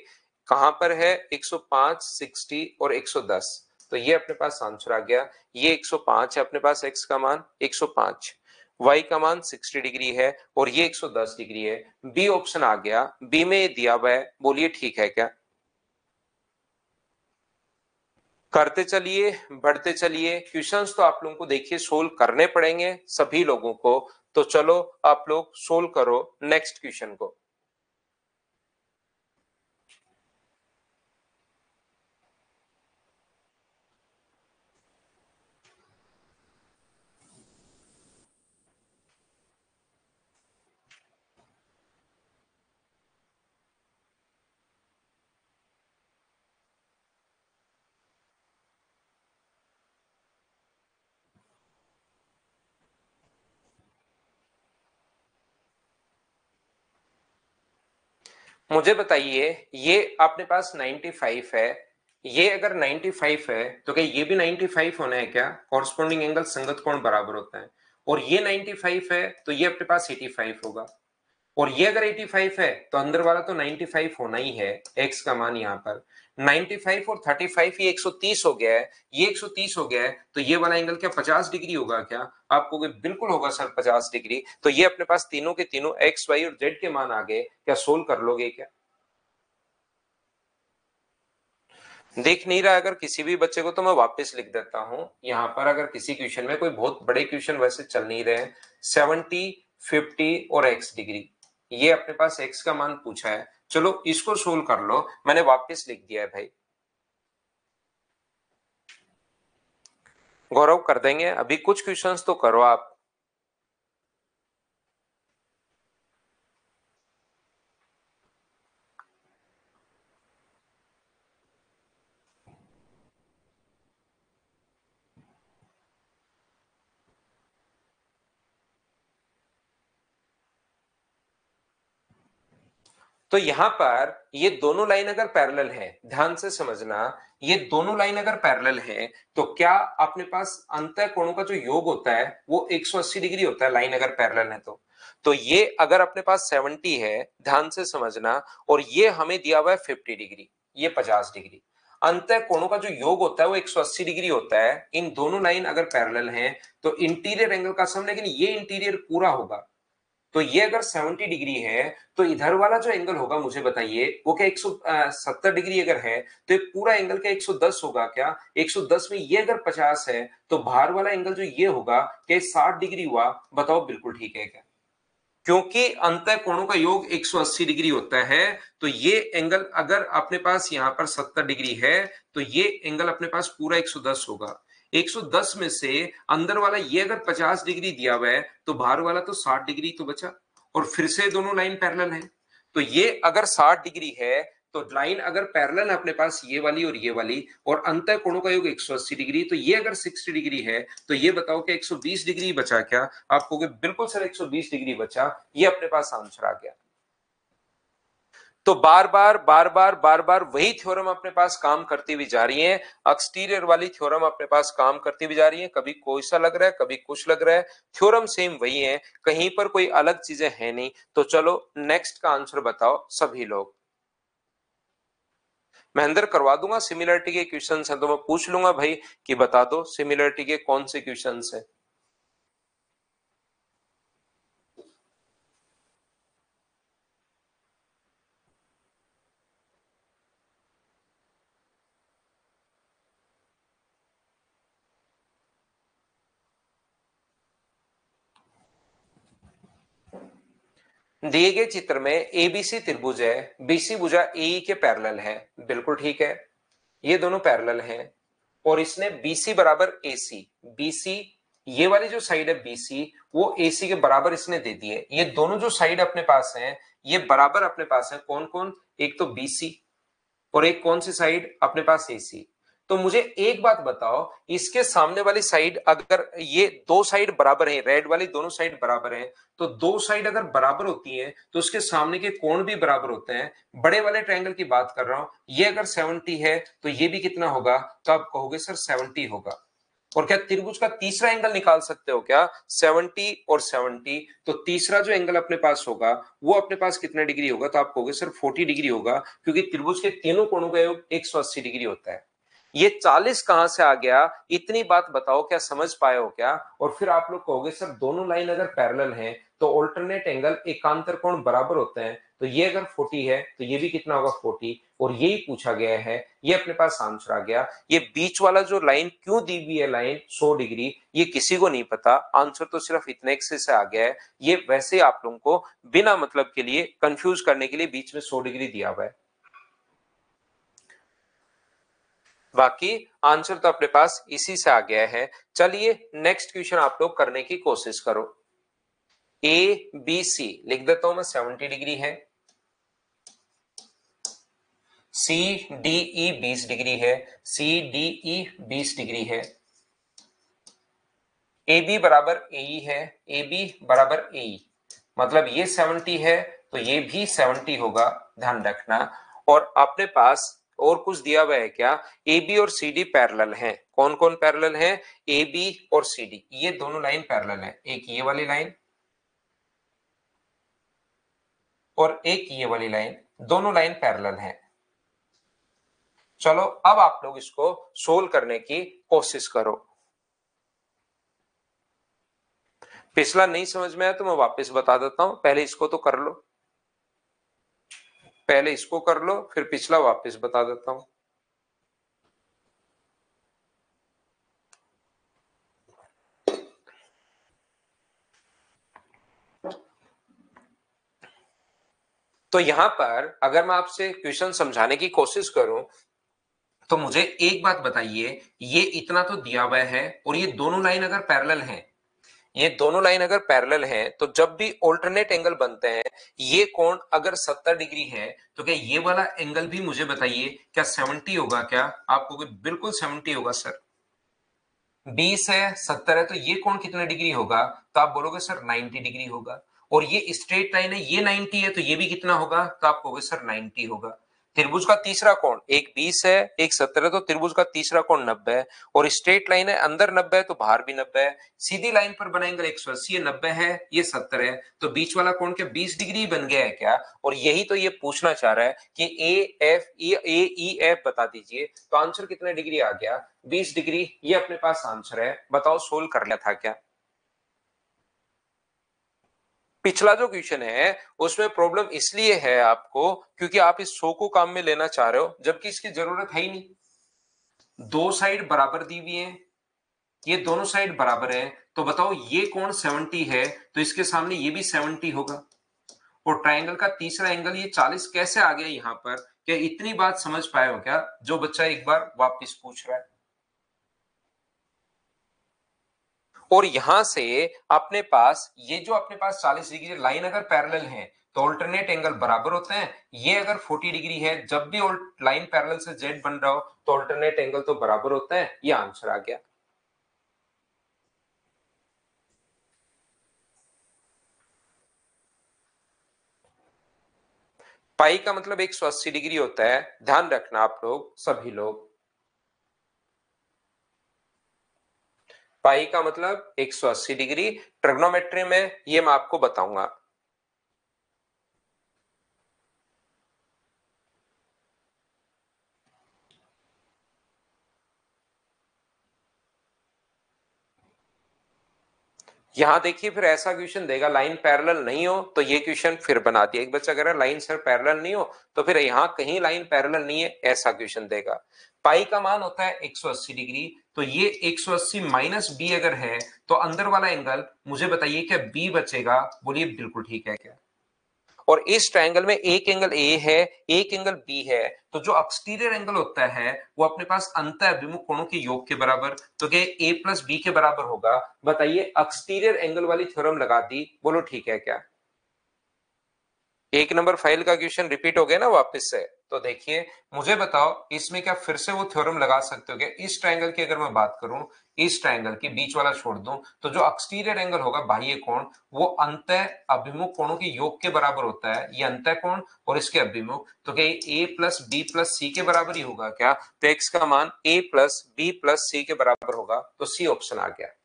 कहां पर है? 105 60 और 110, तो ये अपने पास आंसर आ गया। ये 105 है अपने पास, x का मान 105, y का मान 60 डिग्री है, और ये 110 डिग्री है। बी ऑप्शन आ गया, बी में ये दिया हुआ है। बोलिए ठीक है क्या? करते चलिए, बढ़ते चलिए, क्वेश्चंस तो आप लोगों को देखिए सोल्व करने पड़ेंगे सभी लोगों को। तो चलो आप लोग सोल्व करो नेक्स्ट क्वेश्चन को। मुझे बताइए, ये अपने पास 95 है, ये अगर 95 है तो क्या ये भी 95 होना है क्या? कॉरस्पॉन्डिंग एंगल संगत कोण बराबर होता है। और ये 95 है तो ये अपने पास 85 होगा। और ये अगर 85 है तो अंदर वाला तो 95 होना ही है, x का मान यहाँ पर 95 और 35, ये 130 हो गया है, ये 130 हो गया है, तो ये वाला एंगल क्या 50 डिग्री होगा क्या? आपको बिल्कुल होगा सर 50 डिग्री। तो ये अपने पास तीनों के तीनों x y और z के मान आ गए, क्या सोल्व कर लोगे क्या? देख नहीं रहा अगर किसी भी बच्चे को तो मैं वापस लिख देता हूं यहाँ पर। अगर किसी क्वेश्चन में, कोई बहुत बड़े क्वेश्चन वैसे चल नहीं रहे, 70 50 और x डिग्री, ये अपने पास x का मान पूछा है। चलो इसको सोल्व कर लो, मैंने वापस लिख दिया है भाई। गौरव कर देंगे, अभी कुछ क्वेश्चंस तो करो आप। तो यहां पर ये दोनों लाइन अगर पैरेलल है, ध्यान से समझना, ये दोनों लाइन अगर पैरेलल है तो क्या अपने पास अंतः कोणों का जो योग होता है वो 180 डिग्री होता है, लाइन अगर पैरेलल है तो ये अगर अपने पास 70 है, ध्यान से समझना, और ये हमें दिया हुआ है 50 डिग्री, ये 50 डिग्री, अंतः कोणों का जो योग होता है वो 180 डिग्री होता है। इन दोनों लाइन अगर पैरेलल हैं तो इंटीरियर एंगल का सम, लेकिन ये इंटीरियर पूरा होगा, तो ये अगर 70 डिग्री है तो इधर वाला जो एंगल होगा मुझे बताइए वो क्या 170 डिग्री अगर है तो ये पूरा एंगल क्या 110 होगा क्या? 110 में ये अगर 50 है तो बाहर वाला एंगल जो ये होगा क्या 60 डिग्री हुआ? बताओ बिल्कुल ठीक है क्या? क्योंकि अंतः कोणों का योग 180 डिग्री होता है, तो ये एंगल अगर अपने पास यहां पर 70 डिग्री है तो ये एंगल अपने पास पूरा 110 होगा। 110 में से अंदर वाला ये अगर 50 डिग्री दिया हुआ है तो बाहर वाला तो 60 डिग्री तो बचा, और फिर से दोनों लाइन पैरेलल है, तो ये अगर 60 डिग्री है तो लाइन अगर पैरेलल है अपने पास ये वाली और ये वाली, और अंतः कोणों का योग 180 डिग्री, तो ये अगर 60 डिग्री है तो ये बताओ कि 120 डिग्री बचा क्या? आप कहोगे बिल्कुल सर 120 डिग्री बचा, ये अपने पास आंसर आ गया। तो बार बार बार बार बार बार वही थ्योरम अपने पास काम करती हुई जा रही है, एक्सटीरियर वाली थ्योरम अपने पास काम करती हुई जा रही है, कभी कोई सा लग रहा है कभी कुछ लग रहा है, थ्योरम सेम वही है, कहीं पर कोई अलग चीजें है नहीं। तो चलो नेक्स्ट का आंसर बताओ सभी लोग। मैं अंदर करवा दूंगा, सिमिलरिटी के क्वेश्चंस हैं तो मैं पूछ लूंगा भाई कि बता दो सिमिलरिटी के कौन से क्वेश्चंस हैं। दिए गए चित्र में एबीसी त्रिभुज है, बीसी भुजा एई के पैरेलल है, बिल्कुल ठीक है, ये दोनों पैरेलल हैं, और इसने बीसी बराबर एसी, बीसी ये वाली जो साइड है बीसी वो एसी के बराबर इसने दे दी है। ये दोनों जो साइड अपने पास हैं ये बराबर अपने पास है, कौन कौन? एक तो बीसी और एक कौन सी साइड अपने पास एसी। तो मुझे एक बात बताओ, इसके सामने वाली साइड अगर ये दो साइड बराबर है, रेड वाली दोनों साइड बराबर है, तो दो साइड अगर बराबर होती है तो उसके सामने के कोण भी बराबर होते हैं। बड़े वाले ट्रायंगल की बात कर रहा हूं, ये अगर 70 है तो ये भी कितना होगा? तो आप कहोगे सर 70 होगा। और क्या त्रिभुज का तीसरा एंगल निकाल सकते हो क्या? 70 और 70, तो तीसरा जो एंगल अपने पास होगा वो अपने पास कितना डिग्री होगा? तो आप कहोगे सर 40 डिग्री होगा, क्योंकि त्रिभुज के तीनों कोणों का योग 180 डिग्री होता है। ये 40 कहां से आ गया? इतनी बात बताओ, क्या समझ पाए हो क्या? और फिर आप लोग कहोगे सर दोनों लाइन अगर पैरेलल हैं तो ऑल्टरनेट एंगल एकांतर कोण बराबर होते हैं, तो ये अगर 40 है तो ये भी कितना होगा? 40, और यही पूछा गया है, ये अपने पास आंसर आ गया। ये बीच वाला जो लाइन क्यों दी हुई है, लाइन 100 डिग्री, ये किसी को नहीं पता, आंसर तो सिर्फ इतने से आ गया है। ये वैसे आप लोगों को बिना मतलब के लिए कंफ्यूज करने के लिए बीच में 100 डिग्री दिया हुआ है, बाकी आंसर तो अपने पास इसी से आ गया है। चलिए नेक्स्ट क्वेश्चन आप लोग करने की कोशिश करो। ए बी सी लिख देता हूं मैं, 70 डिग्री है, सी डी ई 20 डिग्री है, सी डी ई 20 डिग्री है, ए बी बराबर ए है, ए बी बराबर ए, मतलब ये 70 है तो ये भी 70 होगा, ध्यान रखना। और अपने पास और कुछ दिया हुआ है क्या? ए बी और सी डी पैरेलल हैं, कौन कौन पैरेलल हैं? ए बी और सी डी, ये दोनों लाइन पैरेलल है, एक ये वाली लाइन और एक ये वाली लाइन, दोनों लाइन पैरेलल हैं। चलो अब आप लोग इसको सोल्व करने की कोशिश करो। पिछला नहीं समझ में आया तो मैं वापस बता देता हूं, पहले इसको तो कर लो, पहले इसको कर लो, फिर पिछला वापस बता देता हूं। तो यहां पर अगर मैं आपसे क्वेश्चन समझाने की कोशिश करूं तो मुझे एक बात बताइए, ये इतना तो दिया हुआ है और ये दोनों लाइन अगर पैरेलल हैं, ये दोनों लाइन अगर पैरेलल हैं तो जब भी ऑल्टरनेट एंगल बनते हैं, ये कोण अगर 70 डिग्री है तो क्या ये वाला एंगल भी मुझे बताइए क्या 70 होगा क्या? आप कहोगे बिल्कुल 70 होगा सर। 20 है 70 है तो ये कोण कितने डिग्री होगा? तो आप बोलोगे सर 90 डिग्री होगा। और ये स्ट्रेट लाइन है, ये 90 है, तो ये भी कितना होगा, तो आप कहोगे सर 90 होगा। त्रिभुज का तीसरा कोण एक 20 है, एक 70 है, तो त्रिभुज का तीसरा कोण 90 है, और स्ट्रेट लाइन है, अंदर 90 है तो बाहर भी 90 है। सीधी लाइन पर बना एंगल 180 है, 90 है, ये 70 है, तो बीच वाला कोण क्या 20 डिग्री बन गया है क्या? और यही तो ये पूछना चाह रहा है कि ए एफ बता दीजिए, तो आंसर कितने डिग्री आ गया, 20 डिग्री। ये अपने पास आंसर है, बताओ सोल्व कर लिया था क्या? पिछला जो क्वेश्चन है उसमें प्रॉब्लम इसलिए है आपको क्योंकि आप इस 100 को काम में लेना चाह रहे हो, जबकि इसकी जरूरत है ही नहीं। दो साइड बराबर दी हुई है, ये दोनों साइड बराबर है, तो बताओ ये कोण 70 है, तो इसके सामने ये भी 70 होगा। और ट्रायंगल का तीसरा एंगल ये 40 कैसे आ गया यहाँ पर? क्या इतनी बात समझ पाए हो क्या, जो बच्चा एक बार वापस पूछ रहा है? और यहां से अपने पास ये जो अपने पास 40 डिग्री लाइन अगर पैरेलल है तो ऑल्टरनेट एंगल बराबर होते हैं। ये अगर 40 डिग्री है, जब भी लाइन पैरेलल से जेड बन रहा हो तो ऑल्टरनेट एंगल तो बराबर होता है। ये आंसर आ गया। पाई का मतलब 180 डिग्री होता है, ध्यान रखना आप लोग सभी लोग। पाई का मतलब 180 डिग्री, ट्रिग्नोमेट्री में ये मैं आपको बताऊंगा। यहां देखिए फिर ऐसा क्वेश्चन देगा लाइन पैरेलल नहीं हो, तो ये क्वेश्चन फिर बना दिया। एक बच्चा कह रहा है लाइन सर पैरेलल नहीं हो, तो फिर यहां कहीं लाइन पैरेलल नहीं है ऐसा क्वेश्चन देगा। पाई का मान होता है 180 डिग्री, तो ये 180 माइनस बी अगर है तो अंदर वाला एंगल मुझे बताइए क्या बी बचेगा? बोलिए बिल्कुल ठीक है क्या? और इस ट्रायंगल में एक एंगल ए है, एक एंगल बी है, तो जो एक्सटीरियर एंगल होता है वो अपने पास अंतः अभिमुख कोणों के योग के बराबर, तो क्या ए प्लस बी के बराबर होगा? बताइए, एक्सटीरियर एंगल वाली थ्योरम लगा दी, बोलो ठीक है क्या? एक नंबर फाइल का क्वेश्चन रिपीट हो गया ना वापस से। तो देखिए मुझे बताओ इसमें क्या फिर से वो थ्योरम लगा सकते हो क्या? इस ट्रायंगल की अगर मैं बात करूं, इस ट्रायंगल की बीच वाला छोड़ दूं, तो जो एक्सटीरियर एंगल होगा बाह्य कोण, वो अंतः अभिमुख कोणों के योग के बराबर होता है। ये अंतः कोण और इसके अभिमुख, तो क्या ए प्लस बी प्लस सी के बराबर ही होगा क्या? तो एक्स का मान ए प्लस बी प्लस सी के बराबर होगा, तो सी ऑप्शन आ गया।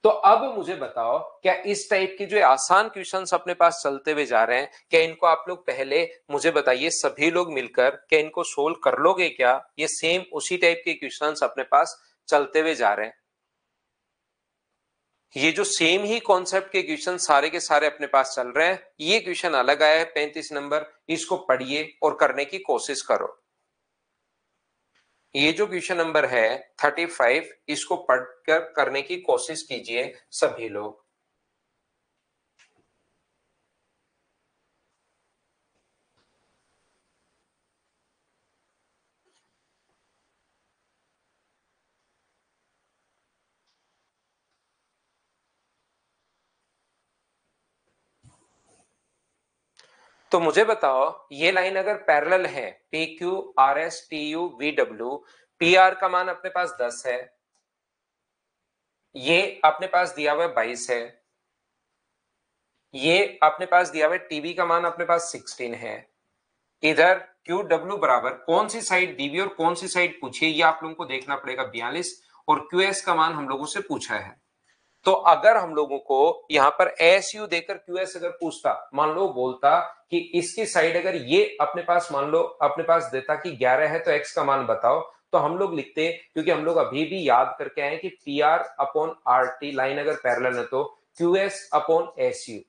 तो अब मुझे बताओ, क्या इस टाइप के जो आसान क्वेश्चंस अपने पास चलते हुए जा रहे हैं, क्या इनको आप लोग पहले मुझे बताइए सभी लोग मिलकर क्या इनको सोल्व कर लोगे क्या? ये सेम उसी टाइप के क्वेश्चंस अपने पास चलते हुए जा रहे हैं। ये जो सेम ही कॉन्सेप्ट के क्वेश्चन सारे के सारे अपने पास चल रहे हैं। ये क्वेश्चन अलग आया है 35 नंबर, इसको पढ़िए और करने की कोशिश करो। ये जो क्वेश्चन नंबर है 35, इसको पढ़कर करने की कोशिश कीजिए सभी लोग। तो मुझे बताओ, ये लाइन अगर पैरेलल है, P Q R S T U V W, P R का मान अपने पास 10 है, ये अपने पास दिया हुआ 22 है, ये अपने पास दिया हुआ टीवी का मान अपने पास 16 है। इधर क्यू डब्ल्यू बराबर कौन सी साइड दी हुई और कौन सी साइड पूछी है, ये आप लोगों को देखना पड़ेगा 42, और क्यू एस का मान हम लोगों से पूछा है। तो अगर हम लोगों को यहां पर एस यू देकर क्यूएस अगर पूछता, मान लो बोलता कि इसकी साइड अगर ये अपने पास मान लो अपने पास देता कि 11 है तो एक्स का मान बताओ, तो हम लोग लिखते, क्योंकि हम लोग अभी भी याद करके आए कि P R upon R T line अगर पैरेलल है तो Q S upon S U.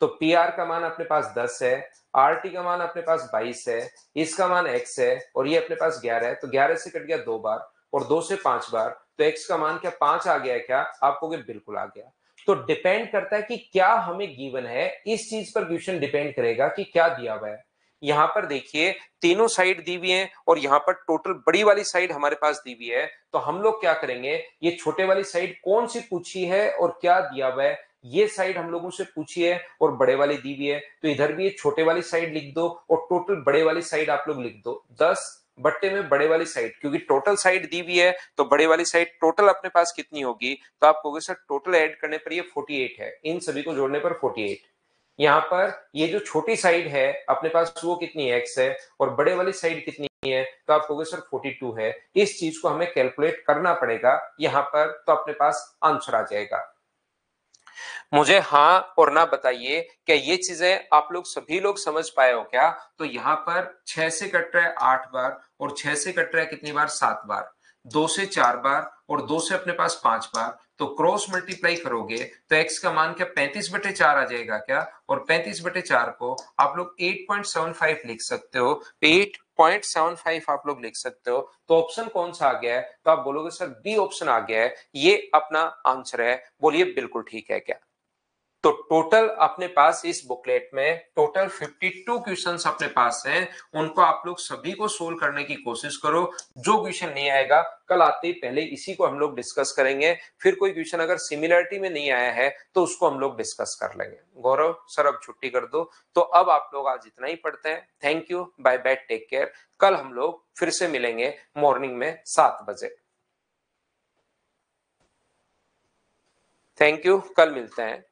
तो पी आर का मान अपने पास 10 है, आर टी का मान अपने पास 22 है, इसका मान एक्स है, और ये अपने पास 11 है, तो 11 से कट गया 2 बार और 2 से 5 बार, तो एक्स का मान क्या 5 आ गया क्या? आपको बिल्कुल आ गया। तो डिपेंड करता है कि क्या हमें गिवन है, इस चीज पर क्वेश्चन डिपेंड करेगा कि क्या दिया हुआ है। यहां पर देखिए तीनों साइड दी हुई है और यहां पर टोटल बड़ी वाली साइड हमारे पास दी हुई है, तो हम लोग क्या करेंगे, ये छोटे वाली साइड कौन सी पूछी है और क्या दिया हुआ है, ये साइड हम लोगों से पूछी है और बड़े वाली दी हुई है, तो इधर भी ये छोटे वाली साइड लिख दो और टोटल बड़े वाली साइड आप लोग लिख दो। 10 बट्टे में बड़े वाली साइड, क्योंकि टोटल साइड दी हुई है तो बड़े वाली साइड टोटल अपने पास कितनी होगी, तो आप कहोगे सर टोटल ऐड करने पर ये 48 है, इन सभी को जोड़ने पर 48। यहाँ पर ये जो छोटी साइड है अपने पास वो कितनी है, x है, और बड़े वाली साइड कितनी है, तो आप कहोगे सर 42 है। इस चीज को हमें कैलकुलेट करना पड़ेगा यहाँ पर, तो अपने पास आंसर आ जाएगा। मुझे हाँ और ना बताइए, क्या ये चीजें आप लोग सभी लोग समझ पाए हो क्या? तो यहाँ पर 6 से कट रहा है 8 बार, और 6 से कट रहा है कितनी बार, 7 बार, 2 से 4 बार, और 2 से अपने पास 5 बार, तो क्रॉस मल्टीप्लाई करोगे तो x का मान क्या 35/4 आ जाएगा क्या? और 35/4 को आप लोग 8.75 लिख सकते हो, 8.75 आप लोग लिख सकते हो। तो ऑप्शन कौन सा आ गया है? तो आप बोलोगे सर बी ऑप्शन आ गया है, ये अपना आंसर है। बोलिए बिल्कुल ठीक है क्या? तो टोटल अपने पास इस बुकलेट में टोटल 52 क्वेश्चंस अपने पास हैं, उनको आप लोग सभी को सोल्व करने की कोशिश करो। जो क्वेश्चन नहीं आएगा कल आते ही पहले इसी को हम लोग डिस्कस करेंगे, फिर कोई क्वेश्चन अगर सिमिलरिटी में नहीं आया है तो उसको हम लोग डिस्कस कर लेंगे। गौरव सर अब छुट्टी कर दो। तो अब आप लोग आज इतना ही पढ़ते हैं। Thank you, bye bye, take care. कल हम लोग फिर से मिलेंगे मॉर्निंग में 7 बजे। थैंक यू, कल मिलते हैं।